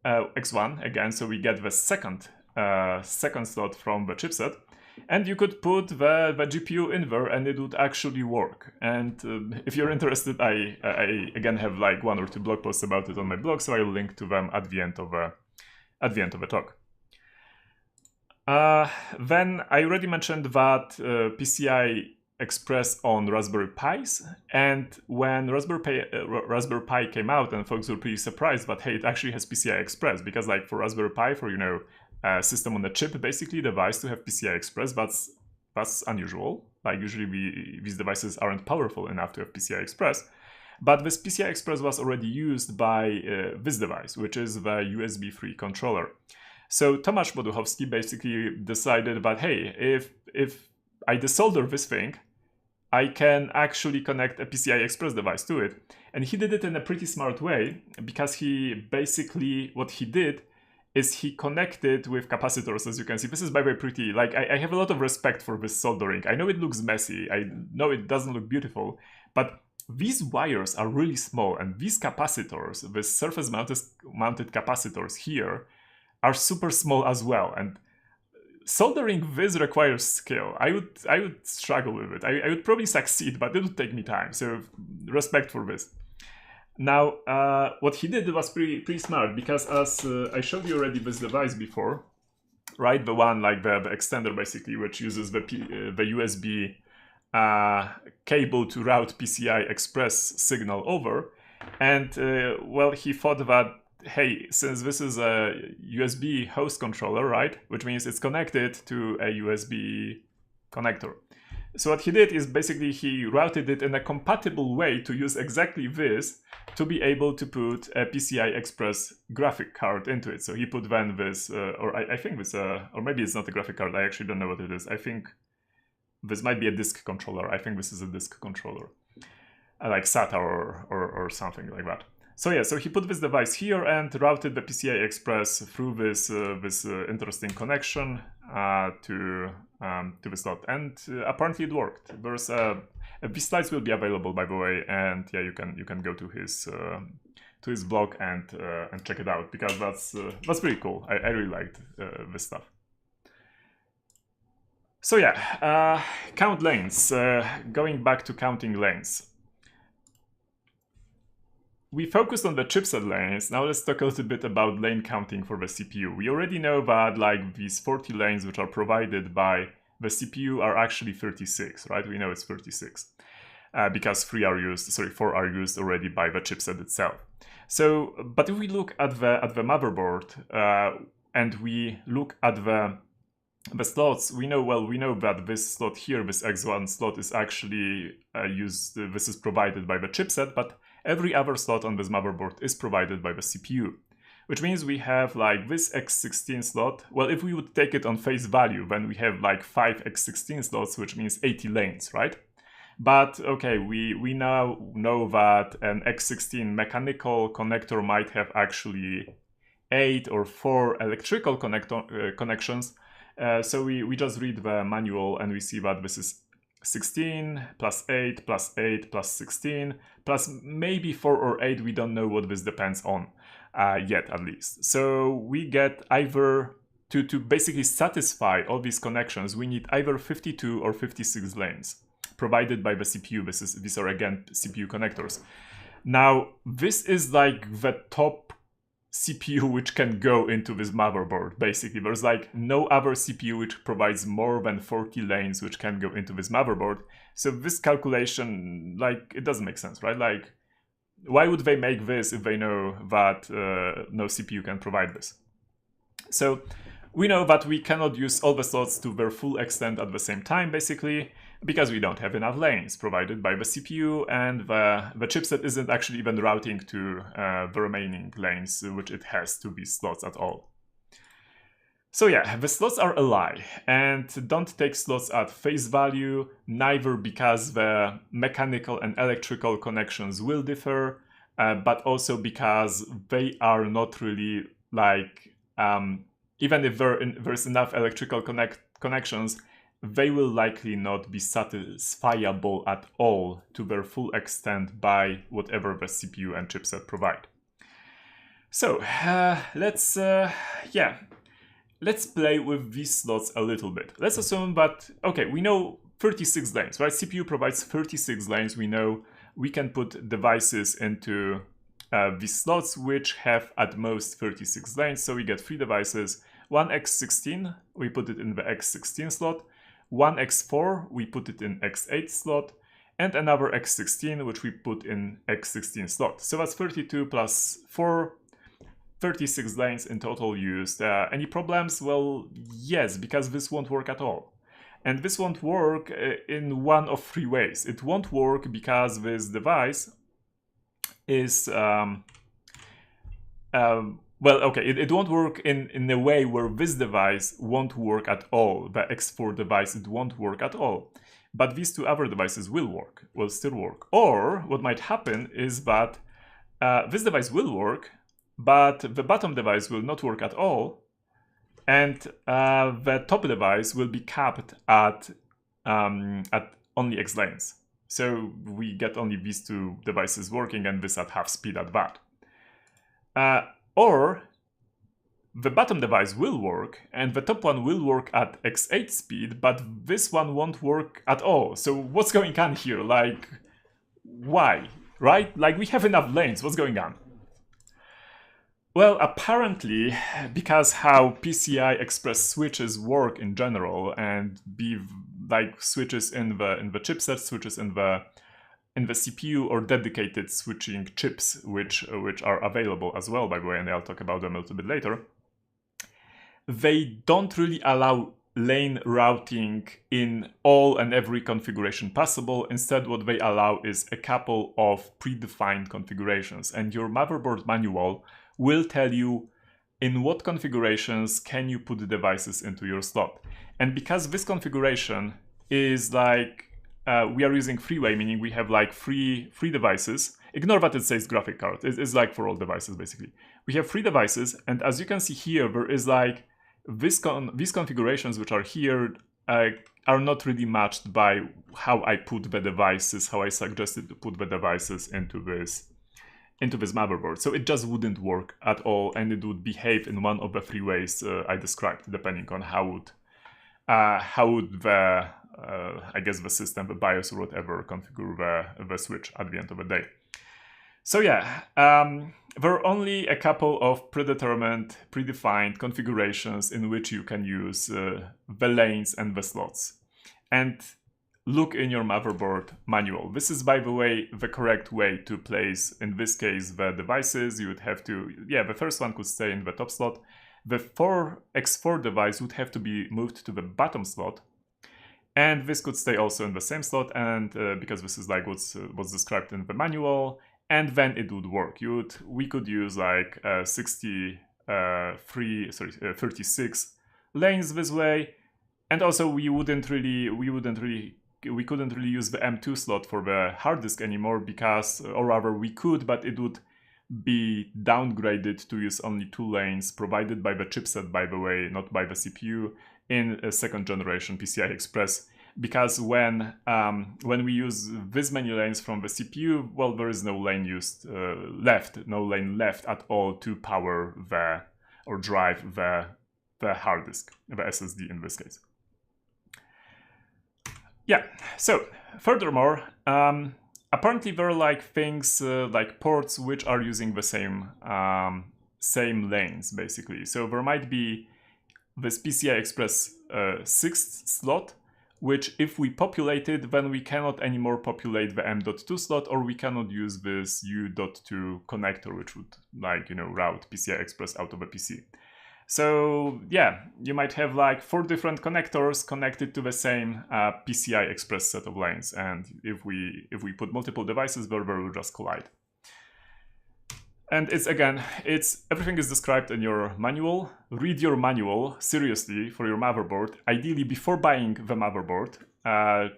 X1 again, so we get the second slot from the chipset. And you could put the GPU in there and it would actually work. And if you're interested, I again have like 1 or 2 blog posts about it on my blog, so I will link to them at the end of the talk. Then I already mentioned that PCI Express on Raspberry Pis, and when Raspberry Pi came out, and folks were pretty surprised that hey, it actually has PCI Express, because like for Raspberry Pi, for system on a chip basically device to have PCI Express, that's unusual. Like usually these devices aren't powerful enough to have PCI Express. But this PCI Express was already used by this device, which is the USB 3 controller. So Tomasz Moduchowski basically decided that, hey, if I desolder this thing, I can actually connect a PCI Express device to it. And he did it in a pretty smart way, because he basically, what he did is he connected with capacitors, as you can see. This is by the way pretty, like I have a lot of respect for this soldering. I know it looks messy, I know it doesn't look beautiful, but these wires are really small, and these capacitors, the surface mounted capacitors here, are super small as well, and soldering this requires skill. I would struggle with it. I would probably succeed, but it would take me time, so respect for this. Now, what he did was pretty smart, because as I showed you already this device before, right? The one like the extender basically, which uses the USB cable to route PCI Express signal over, and well, he thought that hey, since this is a USB host controller, right, which means it's connected to a USB connector. So what he did is basically he routed it in a compatible way to use exactly this to be able to put a PCI Express graphic card into it. So he put then this, or I think this, or maybe it's not a graphic card, I actually don't know what it is. I think this might be a disk controller. I think this is a disk controller, like SATA or something like that. So yeah, so he put this device here and routed the PCI Express through this interesting connection to the slot, and apparently it worked. There's these slides will be available, by the way, and yeah, you can go to his blog and check it out, because that's pretty cool. I really liked this stuff. So yeah, count lanes. Going back to counting lanes. We focused on the chipset lanes. Now let's talk a little bit about lane counting for the CPU. We already know that like these 40 lanes which are provided by the CPU are actually 36, right? We know it's 36 because 4 are used already by the chipset itself. So, but if we look at the motherboard and we look at the slots, we know that this slot here, this X1 slot, is actually used. This is provided by the chipset, but every other slot on this motherboard is provided by the CPU, which means we have like this X16 slot. Well, if we would take it on face value, then we have like 5 X16 slots, which means 80 lanes, right? But okay, we now know that an X16 mechanical connector might have actually 8 or 4 electrical connections. So we just read the manual and we see that this is 16 plus 8 plus 8 plus 16 plus maybe 4 or 8. We don't know what this depends on yet, at least. So we get either to basically satisfy all these connections, we need either 52 or 56 lanes provided by the CPU. These are again CPU connectors. Now this is like the top CPU which can go into this motherboard, basically. There's like no other CPU which provides more than 40 lanes which can go into this motherboard. So this calculation, like, it doesn't make sense, right? Like, why would they make this if they know that no CPU can provide this? So we know that we cannot use all the slots to their full extent at the same time, basically, because we don't have enough lanes provided by the CPU, and the chipset isn't actually even routing to the remaining lanes which it has to these slots at all. So yeah, the slots are a lie, and don't take slots at face value, neither because the mechanical and electrical connections will differ, but also because they are not really like, even if there's enough electrical connections, they will likely not be satisfiable at all to their full extent by whatever the CPU and chipset provide. So let's play with these slots a little bit. Let's assume that, okay, we know 36 lanes, right? CPU provides 36 lanes. We know we can put devices into these slots which have at most 36 lanes. So we get 3 devices, one X16, we put it in the X16 slot, one X4, we put it in X8 slot, and another X16, which we put in X16 slot. So that's 32 plus 4, 36 lanes in total used. Any problems? Well, yes, because this won't work at all. And this won't work in one of 3 ways. It won't work because this device is... it won't work in a way where this device won't work at all. The X4 device, it won't work at all. But these 2 other devices will still work. Or what might happen is that this device will work, but the bottom device will not work at all, and the top device will be capped at only X lanes. So we get only these 2 devices working, and this at half speed at that. Or the bottom device will work, and the top one will work at X8 speed, but this one won't work at all. So what's going on here? Like, why? Right? Like, we have enough lanes. What's going on? Well, apparently, because how PCI Express switches work in general, and be like switches in the chipset, switches in the CPU, or dedicated switching chips, which are available as well, by the way, and I'll talk about them a little bit later. They don't really allow lane routing in all and every configuration possible. Instead, what they allow is a couple of predefined configurations, and your motherboard manual will tell you in what configurations can you put the devices into your slot. And because this configuration is like, we are using freeway, meaning we have like three devices. Ignore that it says graphic card. It's like for all devices, basically. We have 3 devices, and as you can see here, there is like these configurations which are here are not really matched by how I put the devices, how I suggested to put the devices into this motherboard. So it just wouldn't work at all, and it would behave in one of the 3 ways I described, depending on how would the I guess the system, the BIOS or whatever, configure the switch at the end of the day. So yeah, there are only a couple of predetermined, predefined configurations in which you can use the lanes and the slots. And look in your motherboard manual. This is, by the way, the correct way to place, in this case, the devices. You would have to, the first one could stay in the top slot. The X4 device would have to be moved to the bottom slot. And this could stay also in the same slot, and because this is like what's described in the manual, and then it would work. We could use like 36 lanes this way, and also we couldn't really use the M2 slot for the hard disk anymore, because, or rather we could, but it would be downgraded to use only 2 lanes provided by the chipset, by the way, not by the CPU, in a 2nd generation PCI Express, because when we use this many lanes from the CPU, well, there is no lane lane left at all to power or drive the hard disk, the SSD in this case. Yeah, so furthermore, apparently there are like things like ports which are using the same same lanes basically. So there might be this PCI Express 6th slot, which if we populate it, then we cannot anymore populate the M.2 slot, or we cannot use this U.2 connector, which would, like, you know, route PCI Express out of a PC. So yeah, you might have like 4 different connectors connected to the same PCI Express set of lanes, and if we put multiple devices there, they will just collide. And it's, again, everything is described in your manual. Read your manual seriously for your motherboard. Ideally, before buying the motherboard,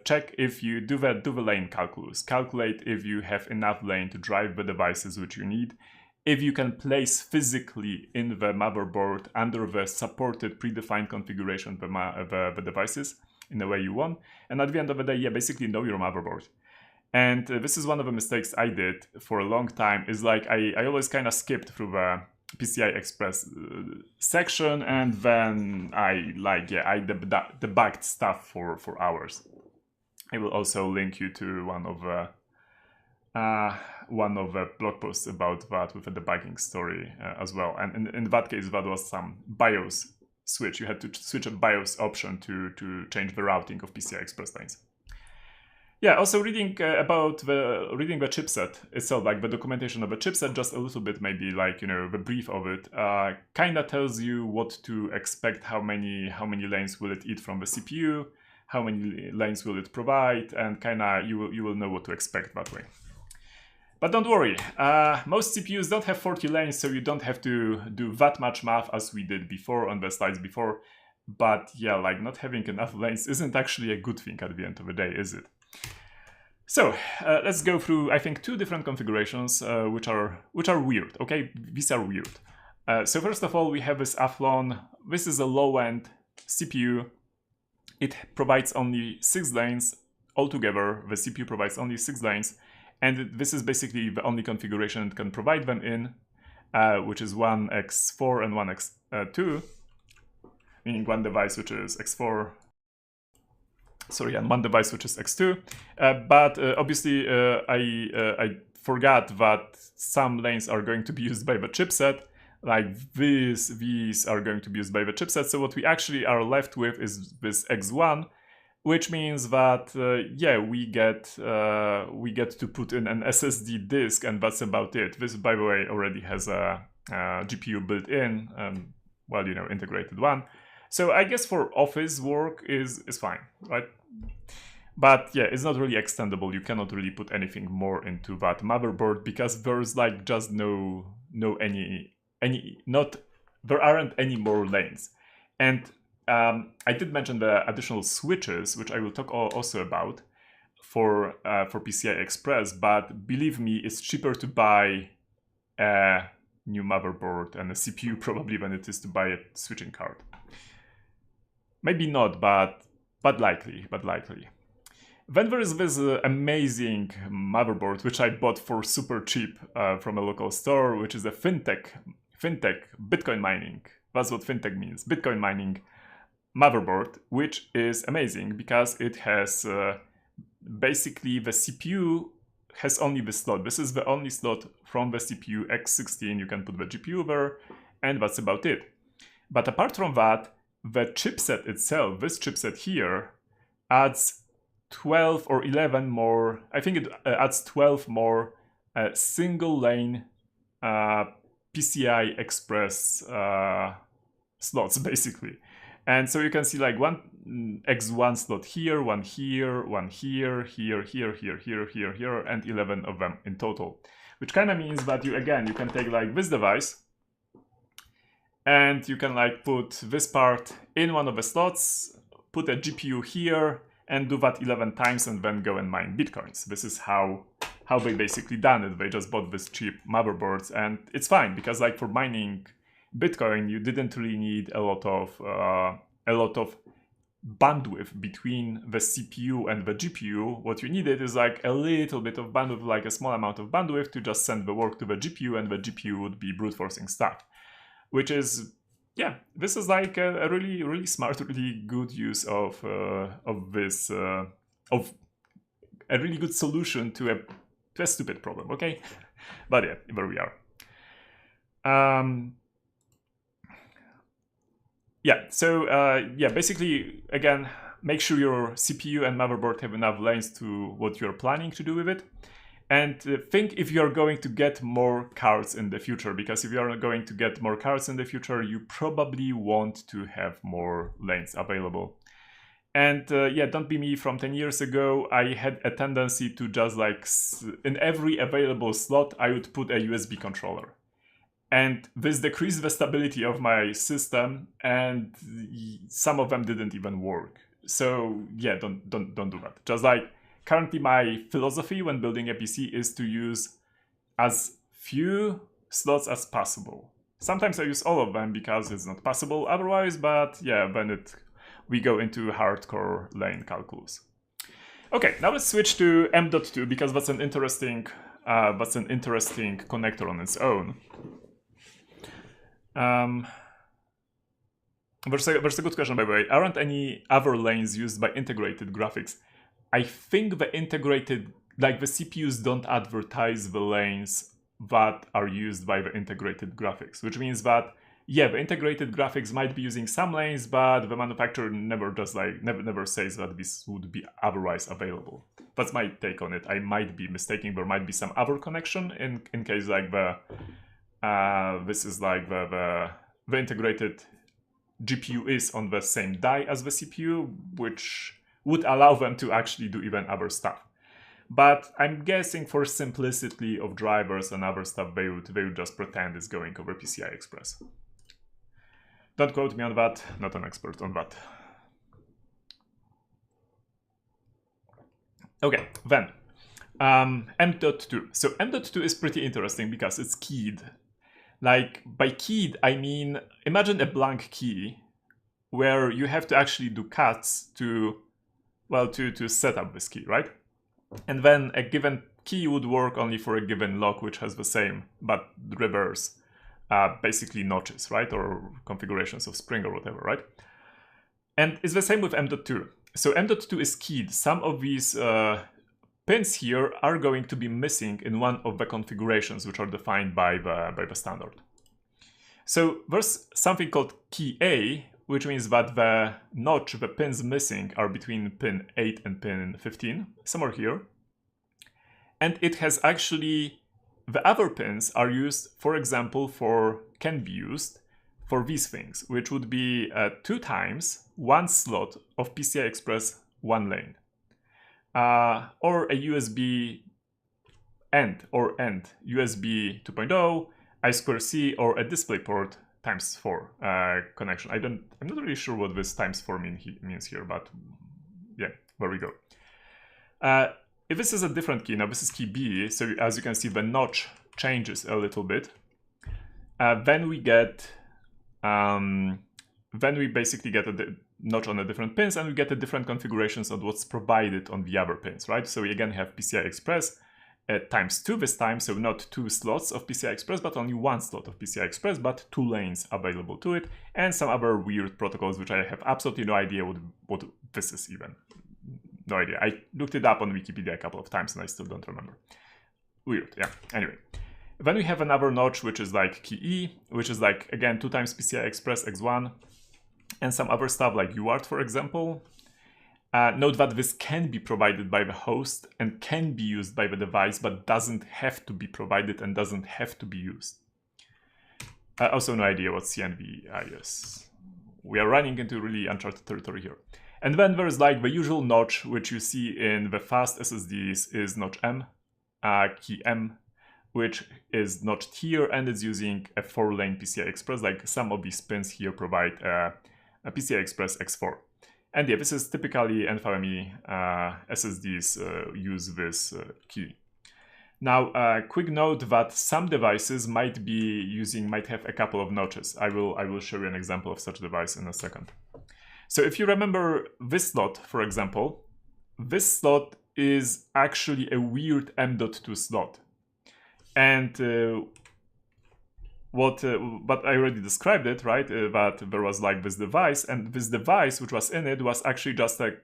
check if you do the lane calculus. Calculate if you have enough lane to drive the devices which you need. If you can place physically in the motherboard under the supported predefined configuration the devices in the way you want. And at the end of the day, yeah, basically know your motherboard. And this is one of the mistakes I did for a long time, is like I always kind of skipped through the PCI Express section, and then I debugged stuff for hours. I will also link you to one of the blog posts about that with a debugging story as well. And in that case, that was some BIOS switch. You had to switch a BIOS option to change the routing of PCI Express lanes. Yeah, also reading the chipset itself, like the documentation of the chipset, just a little bit, maybe, like, you know, the brief of it, kind of tells you what to expect, how many lanes will it eat from the CPU, how many lanes will it provide, and kind of you will know what to expect that way. But don't worry, most CPUs don't have 40 lanes, so you don't have to do that much math as we did before on the slides before. But yeah, like, not having enough lanes isn't actually a good thing at the end of the day, is it? So let's go through, I think, 2 different configurations which are weird. Okay, these are weird. So first of all, we have this Athlon. This is a low-end CPU. It provides only 6 lanes altogether. The CPU provides only 6 lanes, and this is basically the only configuration it can provide them in, which is one X4 and one X2, meaning one device which is X4. Sorry, and one device which is X2, but obviously I forgot that some lanes are going to be used by the chipset, like these are going to be used by the chipset. So what we actually are left with is this X1, which means that yeah, we get to put in an SSD disk, and that's about it. This, by the way, already has a GPU built in, well, you know, integrated one. So I guess for office work is fine, right? But yeah, it's not really extendable. You cannot really put anything more into that motherboard, because there's like just there aren't any more lanes. And I did mention the additional switches, which I will talk also about for PCI Express, but believe me, it's cheaper to buy a new motherboard and a CPU probably than it is to buy a switching card. Maybe not, but likely. Then there is this amazing motherboard which I bought for super cheap from a local store, which is a fintech Bitcoin mining. That's what fintech means, Bitcoin mining motherboard, which is amazing because it has basically the CPU has only this slot. This is the only slot from the CPU X16. You can put the GPU there, and that's about it. But apart from that, the chipset itself, this chipset here, adds 12 or 11 more, I think it adds 12 more single lane PCI Express slots, basically. And so you can see like one X1 slot here, one here, one here, here, and 11 of them in total. Which kind of means that you can take like this device, and you can like put this part in one of the slots, put a GPU here, and do that 11 times, and then go and mine Bitcoins. This is how they basically done it. They just bought this cheap motherboards, and it's fine, because like for mining Bitcoin, you didn't really need a lot of bandwidth between the CPU and the GPU. What you needed is like a little bit of bandwidth, like a small amount of bandwidth, to just send the work to the GPU, and the GPU would be brute forcing stuff. Which is, yeah, this is like a really smart, really good use of this of a really good solution to a stupid problem. Okay, but yeah, there we are. Yeah, so yeah, basically, again, make sure your CPU and motherboard have enough lanes to what you're planning to do with it. And think if you're going to get more cards in the future, because if you're going to get more cards in the future, you probably want to have more lanes available. And yeah, don't be me, from 10 years ago, I had a tendency to just like, in every available slot, I would put a USB controller. And this decreased the stability of my system, and some of them didn't even work. So yeah, don't do that. Just like, currently my philosophy when building a PC is to use as few slots as possible. Sometimes I use all of them because it's not possible otherwise, but yeah, then we go into hardcore lane calculus. Okay, now let's switch to M.2 because that's an interesting connector on its own. There's a good question, by the way. Aren't any other lanes used by integrated graphics? I think the integrated, like the CPUs don't advertise the lanes that are used by the integrated graphics, which means that, yeah, the integrated graphics might be using some lanes, but the manufacturer never does never says that this would be otherwise available. That's my take on it. I might be mistaken. There might be some other connection in case like this is like the integrated GPU is on the same die as the CPU, which would allow them to actually do even other stuff. But I'm guessing for simplicity of drivers and other stuff, they would just pretend it's going over PCI Express. Don't quote me on that, not an expert on that. Okay, then M.2. So M.2 is pretty interesting because it's keyed. Like, by keyed, I mean, imagine a blank key where you have to actually do cuts to set up this key, right? And then a given key would work only for a given lock, which has the same, but reverse, basically notches, right? Or configurations of spring or whatever, right? And it's the same with M.2. So M.2 is keyed. Some of these pins here are going to be missing in one of the configurations which are defined by the standard. So there's something called key A, which means that the notch, the pins missing, are between pin 8 and pin 15, somewhere here. And it has actually, the other pins are used, for example, can be used for these things, which would be 2 times 1 slot of PCI Express 1 lane. Or a USB end, USB 2.0, I2C, or a DisplayPort times 4 connection. I'm not really sure what this times 4 means here, but yeah, there we go. If this is a different key, now this is key B, so as you can see the notch changes a little bit. Then we basically get a notch on the different pins, and we get the different configurations of what's provided on the other pins, right? So we again have PCI Express times 2 this time, so not 2 slots of PCI Express, but only 1 slot of PCI Express, but 2 lanes available to it, and some other weird protocols, which I have absolutely no idea what this is even. No idea. I looked it up on Wikipedia a couple of times, and I still don't remember. Weird, yeah. Anyway. Then we have another notch, which is like key E, which is like, again, 2 times PCI Express X1, and some other stuff like UART, for example. Note that this can be provided by the host and can be used by the device, but doesn't have to be provided and doesn't have to be used. Also, no idea what CNVI is. We are running into really uncharted territory here. And then there's like the usual notch, which you see in the fast SSDs is notch M, key M, which is notched here, and it's using a 4-lane PCI Express. Like some of these pins here provide a PCI Express X4. And yeah, this is typically NVMe SSDs use this key. Now, quick note that some devices might have a couple of notches. I will show you an example of such device in a second. So if you remember this slot, for example, this slot is actually a weird M.2 slot. And but I already described it, right? That there was like this device, and this device which was in it was actually just an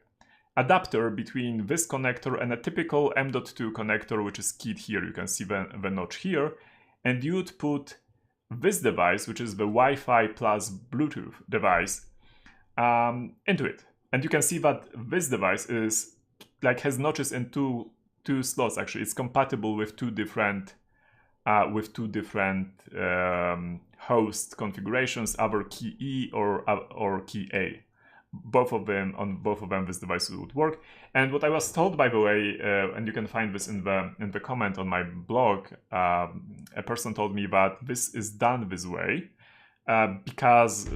adapter between this connector and a typical M.2 connector, which is keyed here. You can see the notch here, and you would put this device, which is the Wi-Fi plus Bluetooth device, into it. And you can see that this device is has notches in two slots. Actually, it's compatible with two different host configurations, either key E or key A. On both of them, this device would work. And what I was told, by the way, and you can find this in the comment on my blog, a person told me that this is done this way because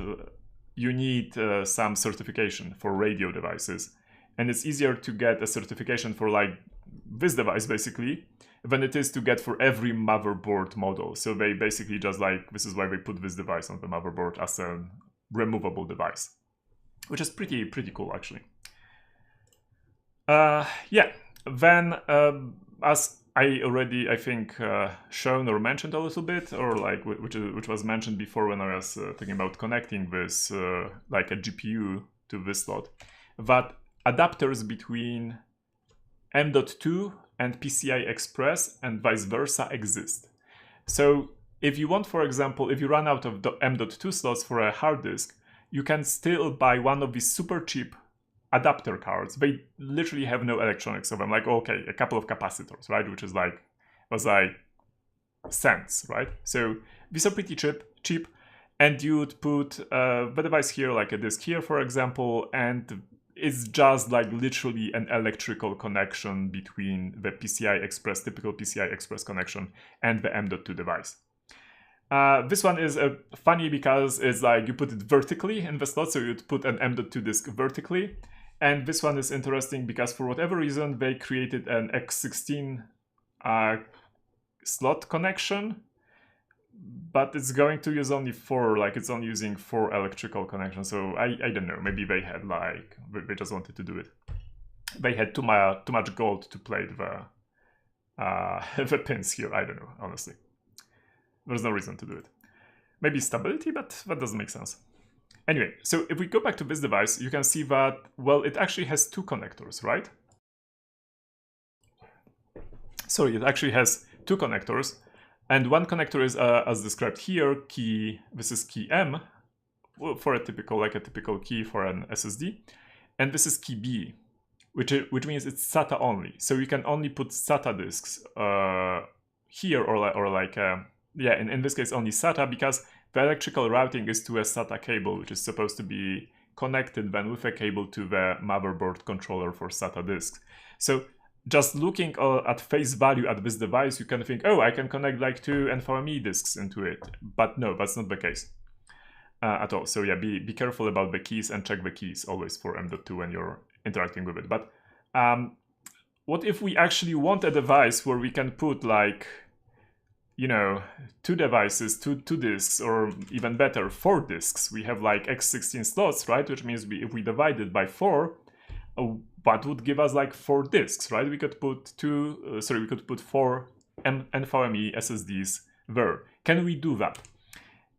you need some certification for radio devices, and it's easier to get a certification for this device basically than it is to get for every motherboard model. So they basically just this is why they put this device on the motherboard as a removable device, which is pretty cool actually. Yeah, then as I already, I think, shown or mentioned a little bit, or which was mentioned before when I was talking about connecting this a GPU to this slot, that adapters between M.2 and PCI Express and vice versa exist. So if you want, for example, if you run out of the M.2 slots for a hard disk, you can still buy one of these super cheap adapter cards. They literally have no electronics of them. Okay, a couple of capacitors, right? Which is was cents, right? So these are pretty cheap, and you'd put the device here, like a disk here, for example, and it's just literally an electrical connection between the PCI Express, typical PCI Express connection, and the M.2 device. This one is funny because it's you put it vertically in the slot, so you'd put an M.2 disk vertically. And this one is interesting because for whatever reason they created an X16 slot connection, but it's going to use only 4, it's only using 4 electrical connections. So I don't know, maybe they had they just wanted to do it. They had too much gold to plate the pins here. I don't know, honestly. There's no reason to do it. Maybe stability, but that doesn't make sense. Anyway, so if we go back to this device, you can see that, well, it actually has 2 connectors, right? So it actually has 2 connectors, and one connector is, as described here, this is key M, for a typical key for an SSD, and this is key B, which means it's SATA only. So you can only put SATA disks here, in this case only SATA, because the electrical routing is to a SATA cable, which is supposed to be connected then with a cable to the motherboard controller for SATA disks. So just looking at face value at this device, you can think, oh, I can connect 2 NVMe disks into it. But no, that's not the case at all. So yeah, be careful about the keys and check the keys always for M.2 when you're interacting with it. But what if we actually want a device where we can put 2 devices, two disks, or even better, 4 disks? We have X16 slots, right? Which means if we divide it by 4, that would give us 4 disks, right? We could put 4 NVMe SSDs there. Can we do that?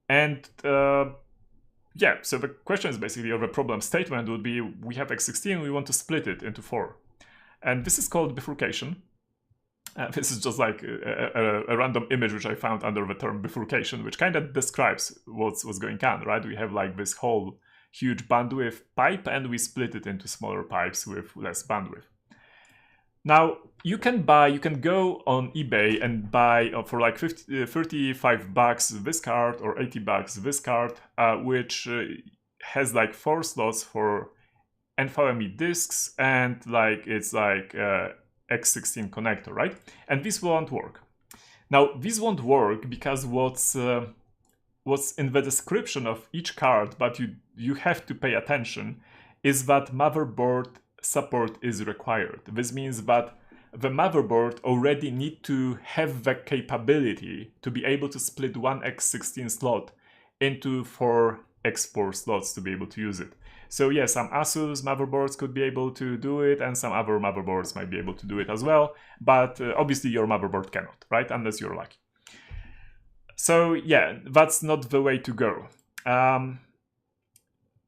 And yeah, so the question is basically, or the problem statement would be, we have X16, we want to split it into 4. And this is called bifurcation. This is just a random image which I found under the term bifurcation, which kind of describes what's going on, right? We have this whole huge bandwidth pipe, and we split it into smaller pipes with less bandwidth. Now, you can go on eBay and buy for $35 this card or $80 this card, which has 4 slots for NVMe disks, and it's X16 connector, right? And this won't work. Now, this won't work because what's in the description of each card, but you have to pay attention, is that motherboard support is required. This means that the motherboard already need to have the capability to be able to split one X16 slot into 4 X4 slots to be able to use it. So yeah, some Asus motherboards could be able to do it, and some other motherboards might be able to do it as well, but obviously your motherboard cannot, right? Unless you're lucky. So yeah, that's not the way to go.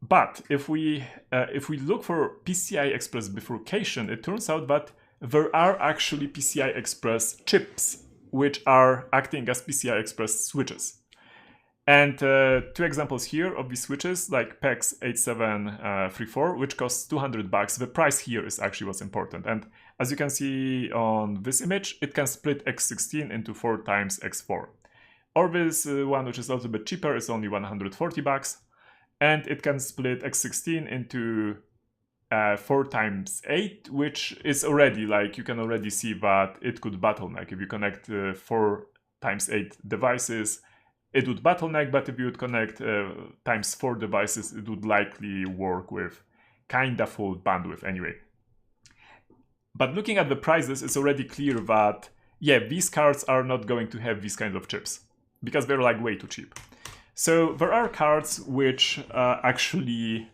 But if we look for PCI Express bifurcation, it turns out that there are actually PCI Express chips which are acting as PCI Express switches. And two examples here of these switches, like PEX 8734, which costs $200. The price here is actually what's important. And as you can see on this image, it can split X16 into 4 times X4. Or this one, which is a little bit cheaper, is only $140. And it can split X16 into 4 times 8, which is already, like, you can already see that it could bottleneck. If you connect 4 times 8 devices, it would bottleneck, but if you would connect times 4 devices, it would likely work with kinda full bandwidth anyway. But looking at the prices, it's already clear that, yeah, these cards are not going to have these kinds of chips, because they're like way too cheap. So there are cards which actually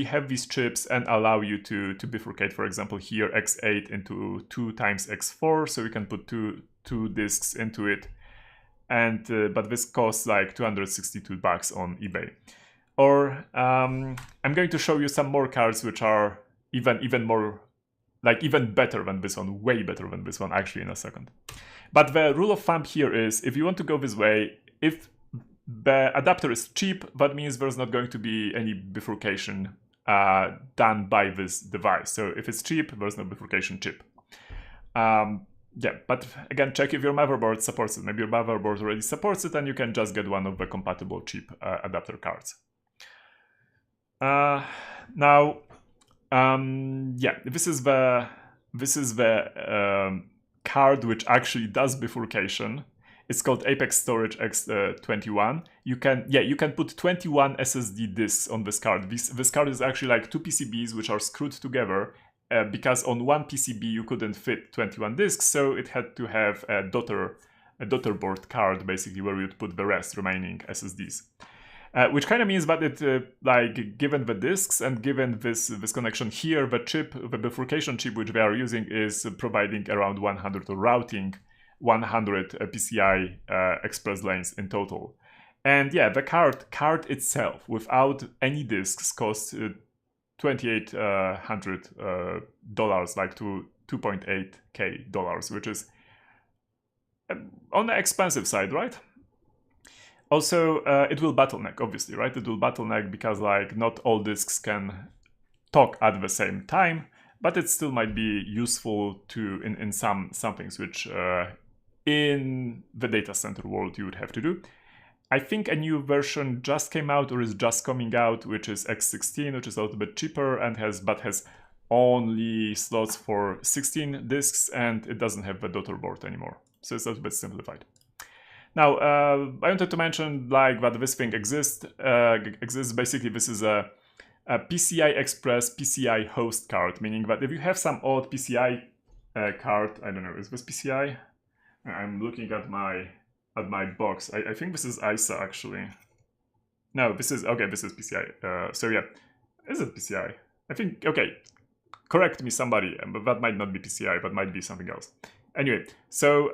have these chips and allow you to bifurcate, for example, here X8 into 2 times X4, so you can put two disks into it. And but this costs like $262 on eBay. Or I'm going to show you some more cards which are even more, like even better than this one, way better than this one actually in a second. But the rule of thumb here is, if you want to go this way, if the adapter is cheap, that means there's not going to be any bifurcation done by this device. So if it's cheap, there's no bifurcation chip. Yeah, but again, check if your motherboard supports it. Maybe your motherboard already supports it and you can just get one of the compatible cheap adapter cards. Now, yeah, this is the card which actually does bifurcation. It's called Apex Storage X21. You can put 21 SSD disks on this card. This card is actually like 2 PCBs which are screwed together. Because on one PCB you couldn't fit 21 disks, so it had to have a daughter board card, basically, where you'd put the remaining SSDs. Which kind of means that it, like, given the disks and given this connection here, the bifurcation chip which they are using is providing around 100, or routing 100 PCI Express lanes in total. And yeah, the card itself, without any disks, costs $2,800, like to $2.8K, which is on the expensive side, right? Also, it will bottleneck, obviously, right? It will bottleneck because, like, not all disks can talk at the same time, but it still might be useful to in some things which in the data center world you would have to do. I think a new version just came out or is just coming out, which is X16, which is a little bit cheaper and has only slots for 16 disks, and it doesn't have the daughter board anymore. So it's a little bit simplified. Now, I wanted to mention, like, that this thing exists. Basically, this is a PCI Express PCI host card, meaning that if you have some old PCI card, I don't know, is this PCI? I'm looking at my box. I think this is ISA actually. No, this is PCI. So yeah, is it PCI? I think, okay, correct me somebody, but that might not be PCI, but might be something else. Anyway, so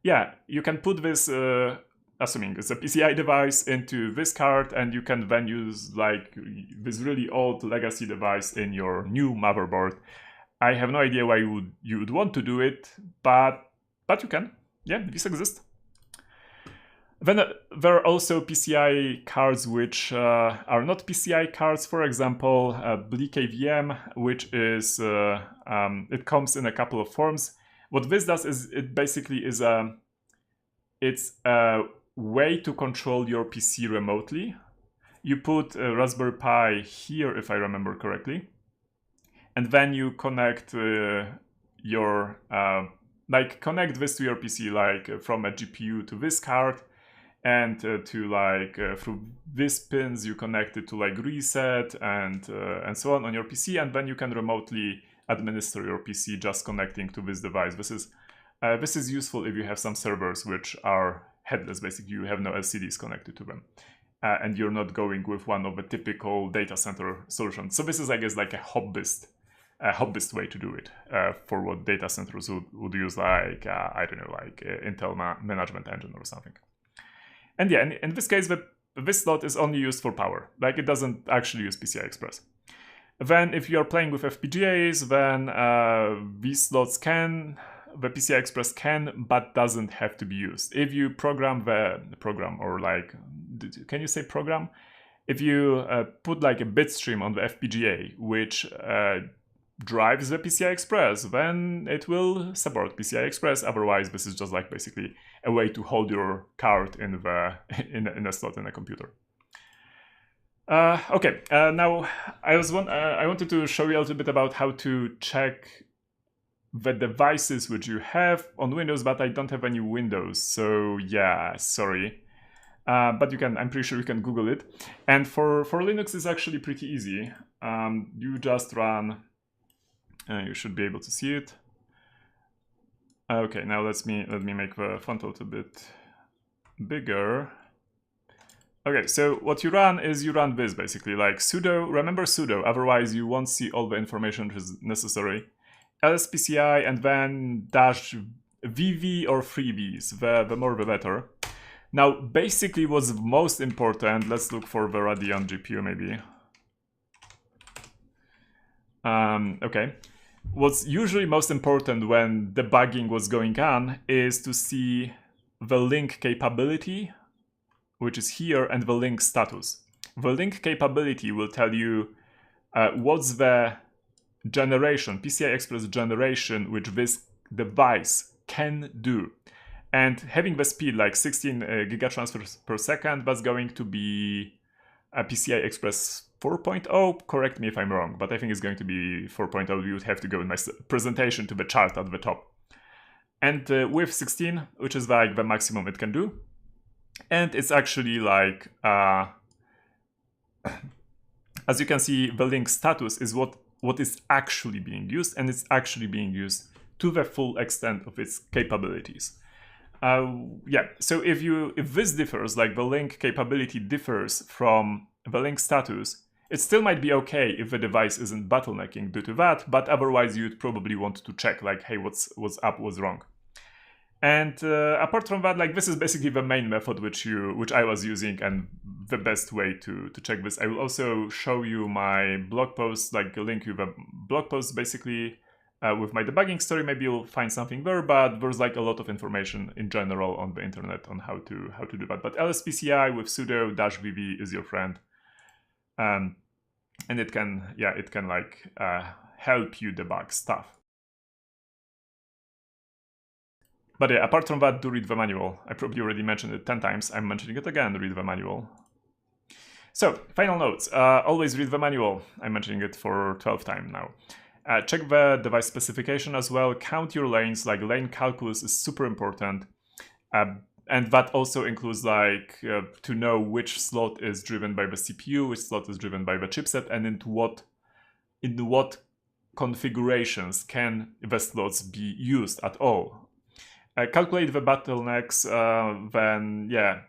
yeah, you can put this, assuming it's a PCI device, into this card, and you can then use like this really old legacy device in your new motherboard. I have no idea why you would want to do it, but you can. Yeah, these exist. Then there are also PCI cards which are not PCI cards. For example, BleakAVM, which is it comes in a couple of forms. What this does is it basically is it's a way to control your PC remotely. You put a Raspberry Pi here, if I remember correctly, and then you connect your connect this to your PC, like from a GPU to this card, and to like through these pins you connect it to like reset and so on your PC, and then you can remotely administer your PC just connecting to this device. This is useful if you have some servers which are headless. Basically, you have no LCDs connected to them, and you're not going with one of the typical data center solutions. So this is, I guess, like a hobbyist way to do it for what data centers would use, like I don't know, like Intel Management Engine or something. And yeah, in this case, this slot is only used for power. Like, it doesn't actually use PCI Express. Then if you are playing with FPGAs, then these slots can the PCI Express can but doesn't have to be used. If you program the program, or like, can you say program? If you put like a bit stream on the FPGA, which drives the PCI Express, then it will support PCI Express. Otherwise, this is just like basically a way to hold your card in the in a slot in a computer. Okay, now I wanted to show you a little bit about how to check the devices which you have on Windows, but I don't have any Windows, so yeah, sorry. But you can, I'm pretty sure you can Google it. And for Linux, it's actually pretty easy. You just run, you should be able to see it. Okay, now let me make the font a little bit bigger. Okay, so what you run is you run this basically, like sudo, remember sudo, otherwise you won't see all the information which is necessary. lspci and then -vv or 3vs, the more the better. Now, basically what's most important, let's look for the Radeon GPU maybe. Okay, what's usually most important when debugging what's going on is to see the link capability, which is here, and the link status. The link capability will tell you what's the generation, PCI Express generation, which this device can do. And having the speed like 16 gigatransfers per second, that's going to be a PCI Express 4.0. Correct me if I'm wrong, but I think it's going to be 4.0. You would have to go in my presentation to the chart at the top. And with 16, which is like the maximum it can do. And it's actually like, as you can see, the link status is what is actually being used, and it's actually being used to the full extent of its capabilities. Yeah, so if this differs, like the link capability differs from the link status, it still might be okay if the device isn't bottlenecking due to that, but otherwise you'd probably want to check like, hey, what's up, what's wrong. And apart from that, like this is basically the main method which I was using and the best way to check this. I will also show you my blog post, like a link with a blog post basically with my debugging story. Maybe you'll find something there, but there's like a lot of information in general on the internet on how to do that. But lspci with sudo -vv is your friend, and it can like help you debug stuff. But yeah, apart from that, do read the manual. I probably already mentioned it 10 times. I'm mentioning it again, read the manual. So, final notes. Always read the manual. I'm mentioning it for 12th time now. Check the device specification as well. Count your lanes, like lane calculus is super important. And that also includes like to know which slot is driven by the CPU, which slot is driven by the chipset, and into what configurations can the slots be used at all. Calculate the bottlenecks, then yeah.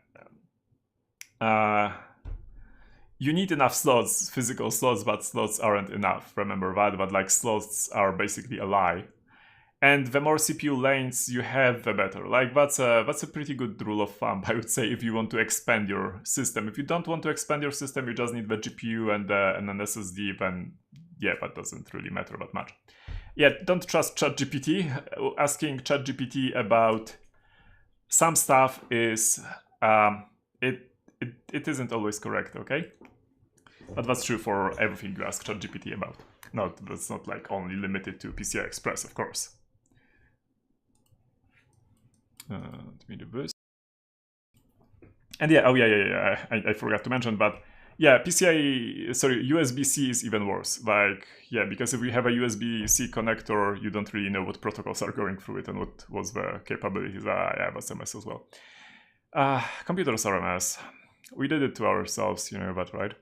You need enough slots, physical slots, but slots aren't enough. Remember that, but like slots are basically a lie. And the more CPU lanes you have, the better. Like that's a pretty good rule of thumb, I would say, if you want to expand your system. If you don't want to expand your system, you just need the GPU and an SSD, then yeah, that doesn't really matter that much. Yeah, don't trust ChatGPT. Asking ChatGPT about some stuff is it isn't always correct, okay? But that's true for everything you ask ChatGPT about. No, that's not like only limited to PCI Express, of course. Let me do this. And yeah, oh yeah, I forgot to mention, but yeah, USB-C is even worse. Like, yeah, because if you have a USB-C connector, you don't really know what protocols are going through it and what was the capabilities. Yeah, that's a mess as well. Computers are a mess. We did it to ourselves, you know that, right?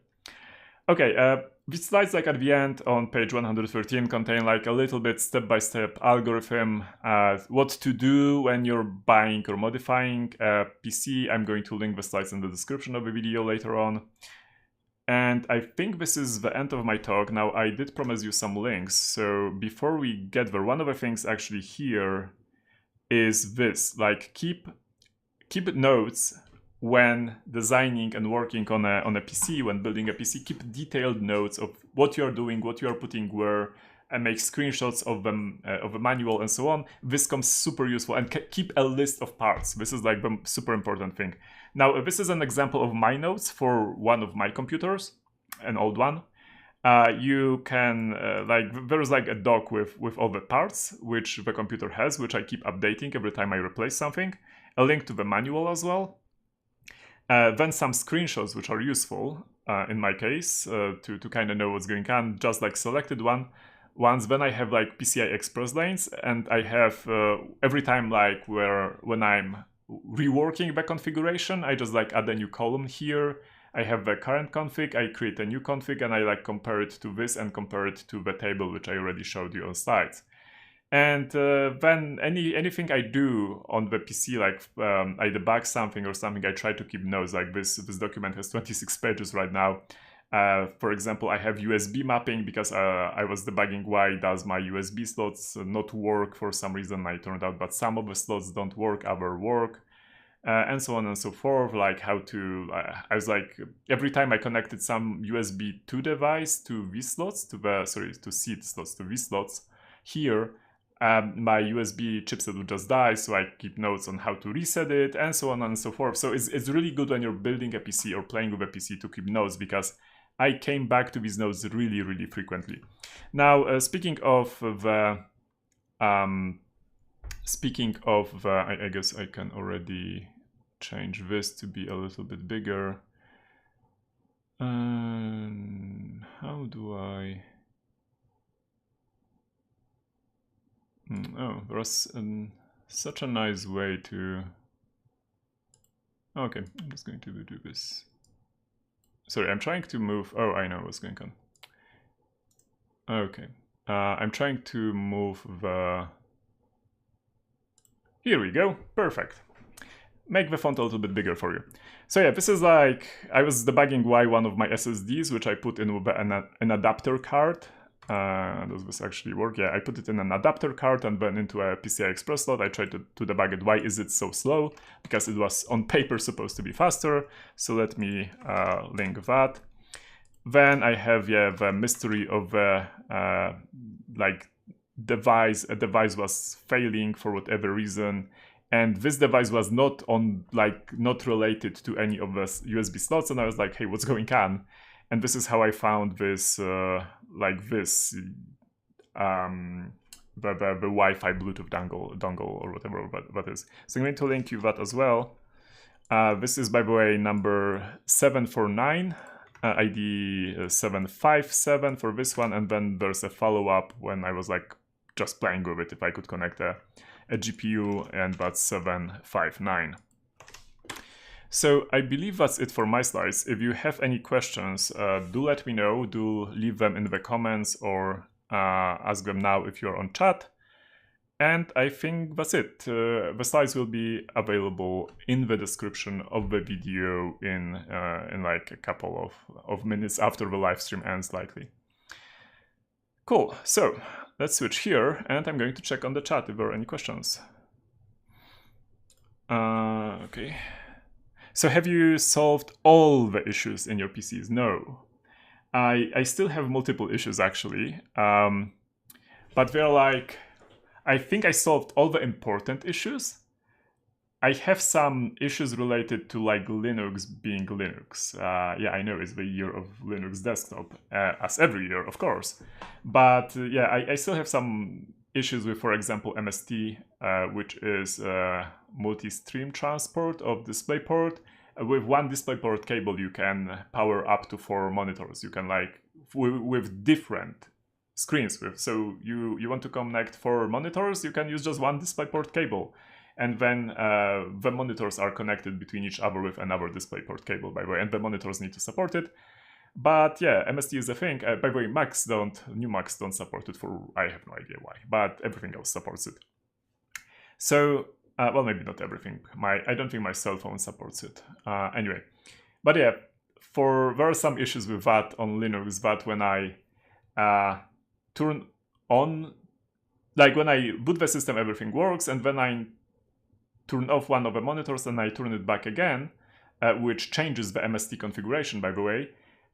Okay, these slides like at the end on page 113 contain like a little bit step-by-step algorithm, what to do when you're buying or modifying a PC. I'm going to link the slides in the description of the video later on. And I think this is the end of my talk. Now, I did promise you some links, so before we get there, one of the things actually here is this, like keep notes when designing and working on a PC, when building a PC. Keep detailed notes of what you are doing, what you are putting where, and make screenshots of them, of the manual and so on, this comes super useful. And keep a list of parts. This is like the super important thing. Now, this is an example of my notes for one of my computers, an old one. You can, there's like a doc with all the parts which the computer has, which I keep updating every time I replace something. A link to the manual as well. Then some screenshots which are useful, in my case, to kind of know what's going on, just like selected ones. Then I have like PCI Express lanes, and I have every time like when I'm reworking the configuration, I just like add a new column here. I have the current config, I create a new config, and I like compare it to this and compare it to the table which I already showed you on slides. And then anything I do on the PC, like I debug something or something, I try to keep notes. Like this document has 26 pages right now. For example, I have USB mapping because I was debugging why does my USB slots not work for some reason. I turned out that some of the slots don't work, other work. And so on and so forth, like how to, I was like, every time I connected some USB 2 device to these slots, to seed slots, to these slots, here, my USB chipset would just die, so I keep notes on how to reset it, and so on and so forth. So it's really good when you're building a PC or playing with a PC to keep notes, because I came back to these notes really, really frequently. Now, speaking of the, I guess I can already change this to be a little bit bigger. How do I? Oh, there's such a nice way to... Okay, I'm just going to do this. Sorry, I'm trying to move... Oh, I know what's going on. Okay, I'm trying to move the... Here we go, perfect. Make the font a little bit bigger for you. So yeah, this is like, I was debugging why one of my SSDs, which I put in with an adapter card, does this actually work? Yeah, I put it in an adapter card and then into a PCI Express slot. I tried to debug it. Why is it so slow? Because it was on paper supposed to be faster. So let me link that. Then I have, yeah, the mystery of like device. A device was failing for whatever reason, and this device was not related to any of the USB slots. And I was like, hey, what's going on? And this is how I found this, the Wi-Fi Bluetooth dongle or whatever that is. So I'm going to link you that as well. This is, by the way, number 749, ID 757 for this one. And then there's a follow-up when I was like just playing with it, if I could connect a GPU, and that's 759. So I believe that's it for my slides. If you have any questions, do let me know. Do leave them in the comments or ask them now if you're on chat. And I think that's it. The slides will be available in the description of the video in like a couple of minutes after the live stream ends, likely. Cool. So let's switch here, and I'm going to check on the chat if there are any questions. Okay. So have you solved all the issues in your PCs? No. I still have multiple issues, actually. But they're like, I think I solved all the important issues. I have some issues related to like Linux being Linux. Yeah, I know it's the year of Linux desktop, as every year, of course. But yeah, I still have some issues with, for example, MST, which is multi-stream transport of DisplayPort. With one DisplayPort cable, you can power up to 4 monitors. You can like, with different screens. So you want to connect 4 monitors, you can use just one DisplayPort cable. And then the monitors are connected between each other with another DisplayPort cable, by the way, and the monitors need to support it. But yeah, MST is a thing. By the way, new Macs don't support it for, I have no idea why, but everything else supports it. So, well, maybe not everything. I don't think my cell phone supports it. Anyway, but yeah, there are some issues with that on Linux, but when I turn on, like when I boot the system, everything works, and when I turn off one of the monitors and I turn it back again, which changes the MST configuration, by the way,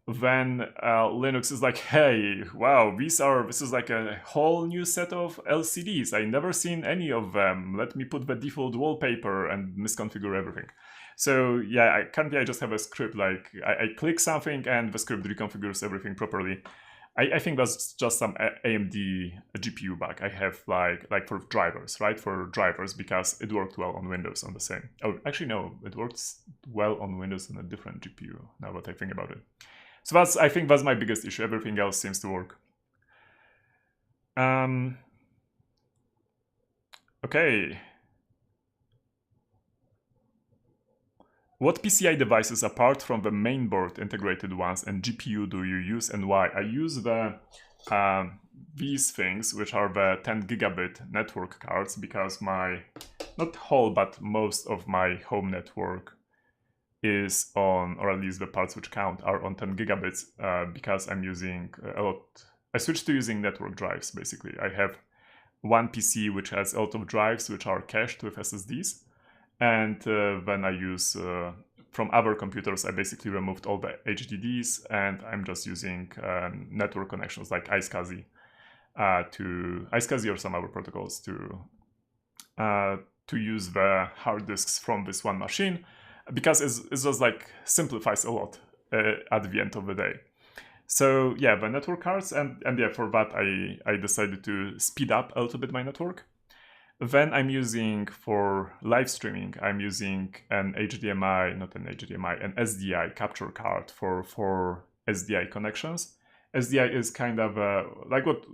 then Linux is like, hey, wow, this is like a whole new set of LCDs. I never seen any of them. Let me put the default wallpaper and misconfigure everything. So yeah, currently I just have a script, like I click something and the script reconfigures everything properly. I think that's just some AMD GPU bug I have, like for drivers, right? For drivers, because it worked well on Windows on the same. Oh, actually no, it works well on Windows on a different GPU, now that I think about it. So I think that's my biggest issue. Everything else seems to work. Okay. What PCI devices, apart from the mainboard integrated ones and GPU, do you use and why? I use these things, which are the 10 gigabit network cards, because not whole, but most of my home network is on, or at least the parts which count are on 10 gigabits, because I'm using a lot. I switched to using network drives, basically. I have one PC which has a lot of drives which are cached with SSDs. And when I use from other computers, I basically removed all the HDDs, and I'm just using network connections like iSCSI or some other protocols to use the hard disks from this one machine, because it's just like simplifies a lot at the end of the day. So yeah, the network cards, and yeah, for that I decided to speed up a little bit my network. Then I'm using, for live streaming, I'm using an SDI capture card for SDI connections. SDI is kind of like what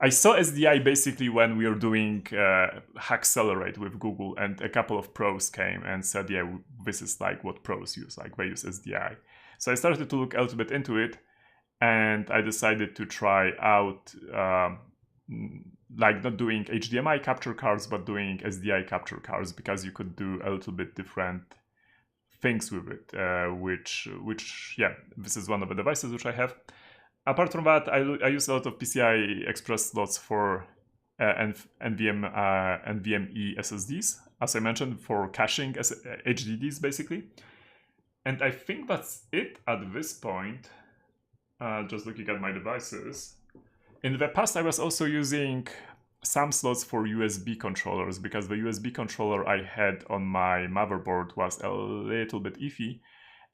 I saw SDI basically when we were doing Hackcelerate with Google, and a couple of pros came and said, yeah, this is like what pros use, like they use SDI. So I started to look a little bit into it, and I decided to try out like not doing HDMI capture cards, but doing SDI capture cards, because you could do a little bit different things with it, which yeah, this is one of the devices which I have. Apart from that, I use a lot of PCI Express slots for NVMe SSDs, as I mentioned, for caching HDDs basically. And I think that's it at this point. Just looking at my devices. In the past, I was also using some slots for USB controllers, because the USB controller I had on my motherboard was a little bit iffy,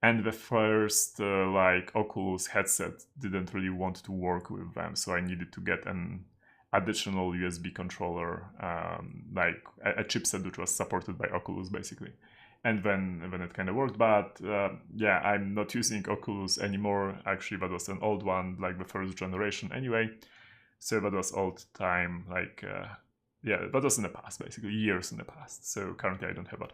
and the first like Oculus headset didn't really want to work with them, so I needed to get an additional USB controller, like a chipset which was supported by Oculus basically. And then it kind of worked, but yeah, I'm not using Oculus anymore. Actually, that was an old one, like the first generation anyway. So that was old time, like, yeah, that was in the past, basically, years in the past. So currently I don't have that.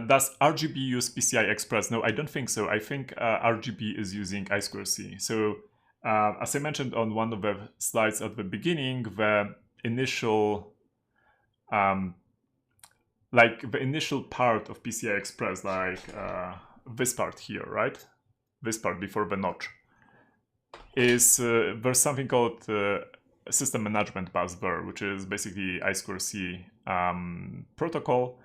Does RGB use PCI Express? No, I don't think so. I think RGB is using I2C. So as I mentioned on one of the slides at the beginning, the initial part of PCI Express, like this part here, right? This part before the notch, is there's something called System Management Bus there, which is basically I2C protocol.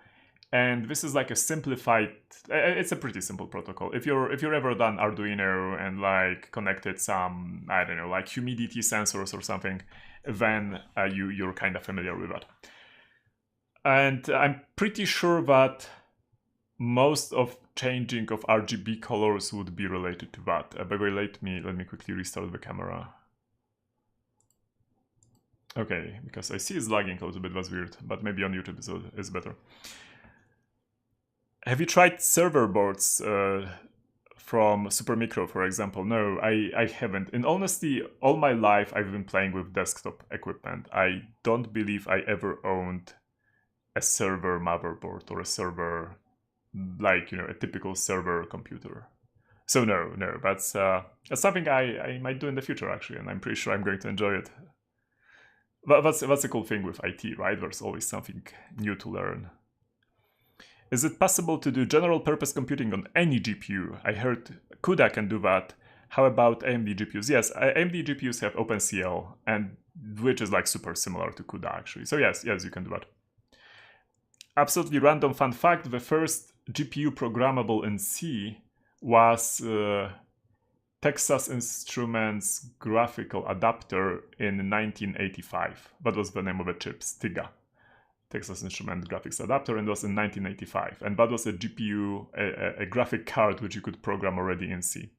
And this is like a simplified, it's a pretty simple protocol. If you're ever done Arduino and like connected some, I don't know, like humidity sensors or something, then you're kind of familiar with that. And I'm pretty sure that most of changing of RGB colors would be related to that. By the way, let me quickly restart the camera. Okay, because I see it's lagging a little bit, that's weird, but maybe on YouTube it's better. Have you tried server boards from Supermicro, for example? No, I haven't. In honesty, all my life I've been playing with desktop equipment. I don't believe I ever owned a server motherboard or a server, like, you know, a typical server computer. So no, that's something I might do in the future, actually, and I'm pretty sure I'm going to enjoy it. But that's a cool thing with IT, right? There's always something new to learn. Is it possible to do general purpose computing on any GPU? I heard CUDA can do that. How about AMD GPUs? Yes, AMD GPUs have OpenCL, and which is like super similar to CUDA, actually. So yes, you can do that. Absolutely random fun fact, the first GPU programmable in C was Texas Instruments graphical adapter in 1985. That was the name of the chip, STIGA. Texas Instrument graphics adapter, and it was in 1985. And that was a GPU, a graphic card which you could program already in C.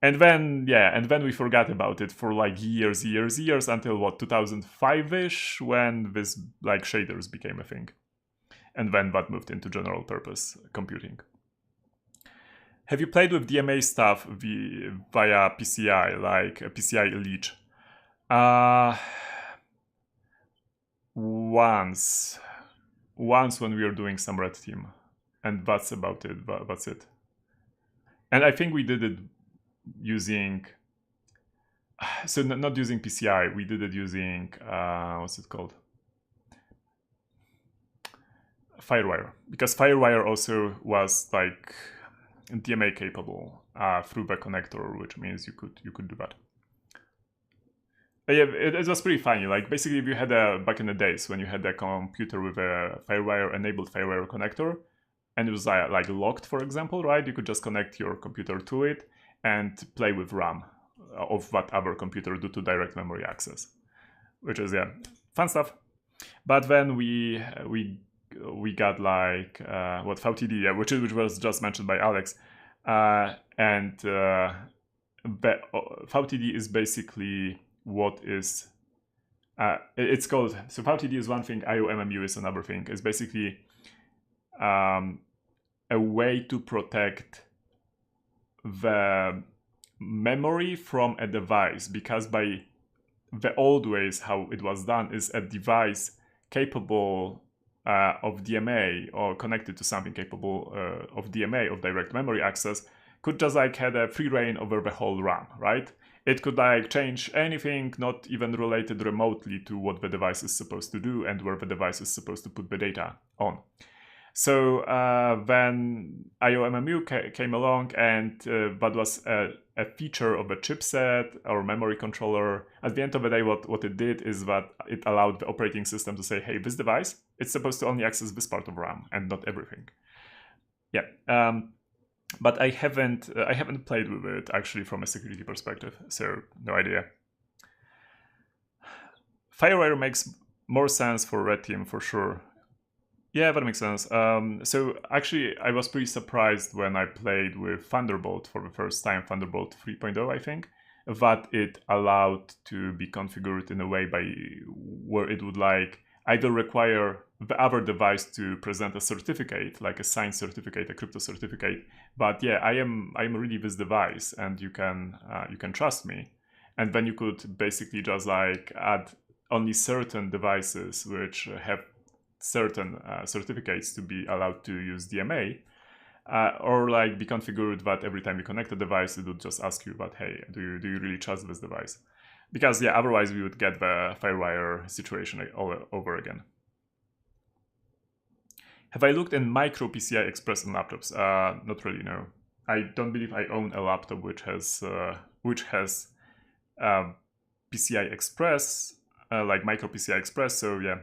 And then, yeah, and then we forgot about it for like years until what, 2005-ish, when this like shaders became a thing. And then that moved into general purpose computing. Have you played with DMA stuff via PCI, like PCI Elite? Once when we were doing some red team, and that's about it. That's it. And I think we did it using, so not using PCI, we did it using what's it called, FireWire, because FireWire also was like DMA capable through the connector, which means you could do that. But yeah, it was pretty funny. Like basically, if you had back in the days when you had a computer with a FireWire enabled FireWire connector, and it was like locked, for example, right? You could just connect your computer to it and play with RAM of that other computer due to direct memory access, which is fun stuff. But then we got like what VTD, which was just mentioned by Alex, and VTD is basically what is it's called, so VTD is one thing, IOMMU is another thing. It's basically a way to protect the memory from a device, because by the old ways how it was done is a device capable of DMA or connected to something capable of DMA, of direct memory access, could just like had a free reign over the whole RAM, right? It could like change anything not even related remotely to what the device is supposed to do and where the device is supposed to put the data on. So then IOMMU came along, and that was a feature of a chipset or memory controller. At the end of the day, what it did is that it allowed the operating system to say, hey, this device, it's supposed to only access this part of RAM and not everything. Yeah. But I haven't played with it actually from a security perspective, so no idea. FireWire makes more sense for red team for sure. Yeah, that makes sense. So actually, I was pretty surprised when I played with Thunderbolt for the first time, Thunderbolt 3.0, I think, that it allowed to be configured in a way by where it would like either require the other device to present a certificate, like a signed certificate, a crypto certificate. But yeah, I am really this device, and you can trust me. And then you could basically just like add only certain devices which have certain certificates to be allowed to use DMA, or like be configured that every time you connect a device, it would just ask you about, hey, do you really trust this device? Because yeah, otherwise we would get the FireWire situation all over again. Have I looked in micro PCI Express on laptops? Not really, no. I don't believe I own a laptop which has PCI Express, like micro PCI Express. So yeah,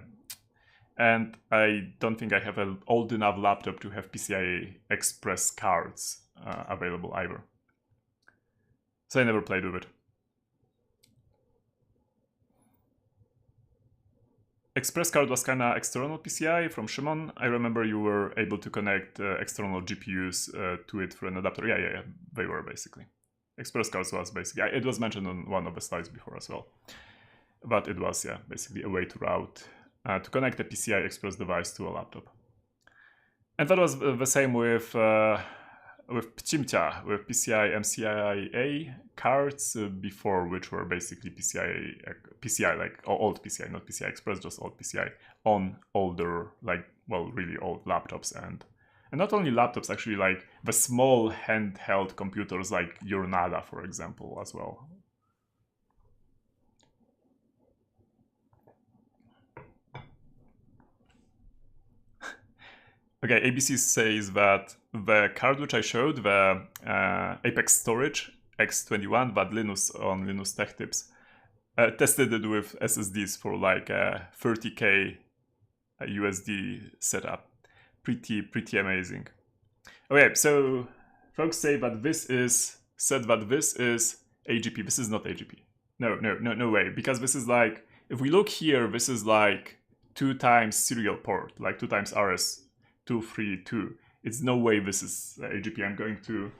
and I don't think I have an old enough laptop to have PCI Express cards available either. So I never played with it. Express card was kind of external PCI from Shimon. I remember you were able to connect external GPUs to it through an adapter. Yeah, they were basically. Express cards was basically, it was mentioned on one of the slides before as well. But it was, yeah, basically a way to route, to connect a PCI Express device to a laptop. And that was the same with PCIe, with PCI MCIA cards before, which were basically PCI like old PCI, not PCI Express, just old PCI on older, like, well, really old laptops, and not only laptops, actually, like the small handheld computers like your Nada, for example, as well. Okay, ABC says that the card which I showed, the Apex Storage X21, that Linus on Linus Tech Tips, tested it with SSDs for like a 30K USD setup. Pretty amazing. Okay, so Folks say that said that this is AGP. This is not AGP. No way. Because this is like, if we look here, this is like 2 times serial port, like 2 times RS232. It's no way this is AGP. I'm going to,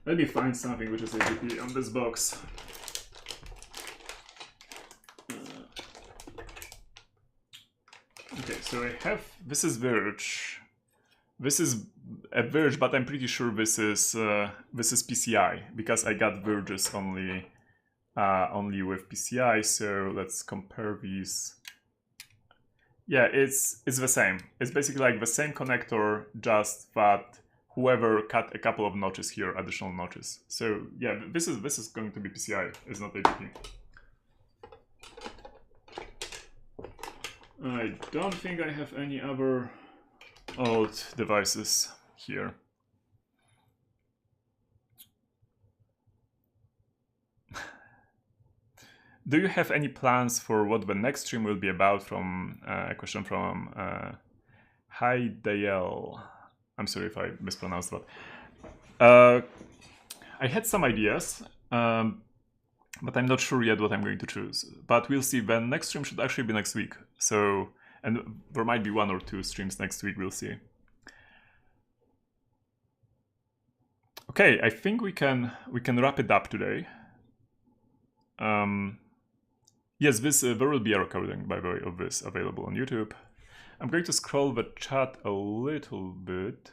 let me find something which is AGP on this box. Okay, so I have, this is Verge. This is a Verge, but I'm pretty sure this is PCI, because I got Verges only with PCI. So let's compare these. Yeah, it's the same. It's basically like the same connector, just that whoever cut a couple of notches here, additional notches. So yeah, this is going to be PCI. It's not AGP. I don't think I have any other old devices here. Do you have any plans for what the next stream will be about? From a question from Hi Dale. I'm sorry if I mispronounced that. I had some ideas, but I'm not sure yet what I'm going to choose. But we'll see. The next stream should actually be next week. So, and there might be 1 or 2 streams next week. We'll see. Okay, I think we can wrap it up today. Yes, there will be a recording, by the way, of this available on YouTube. I'm going to scroll the chat a little bit.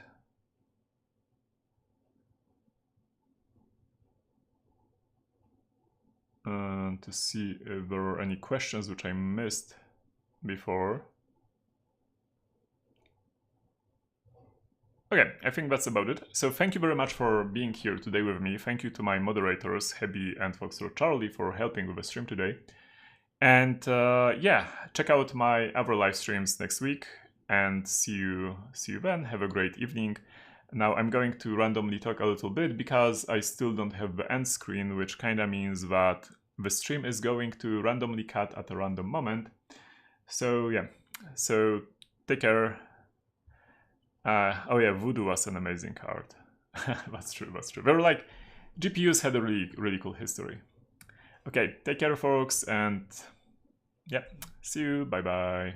To see if there are any questions which I missed before. Okay, I think that's about it. So thank you very much for being here today with me. Thank you to my moderators, Hebi and Foxtrot Charlie, for helping with the stream today. And yeah, check out my other live streams next week, and see you then. Have a great evening. Now I'm going to randomly talk a little bit because I still don't have the end screen, which kind of means that the stream is going to randomly cut at a random moment. So yeah, so take care. Oh yeah, Voodoo was an amazing card. That's true. They were like, GPUs had a really cool history. Okay, take care folks, and yeah, see you, bye bye.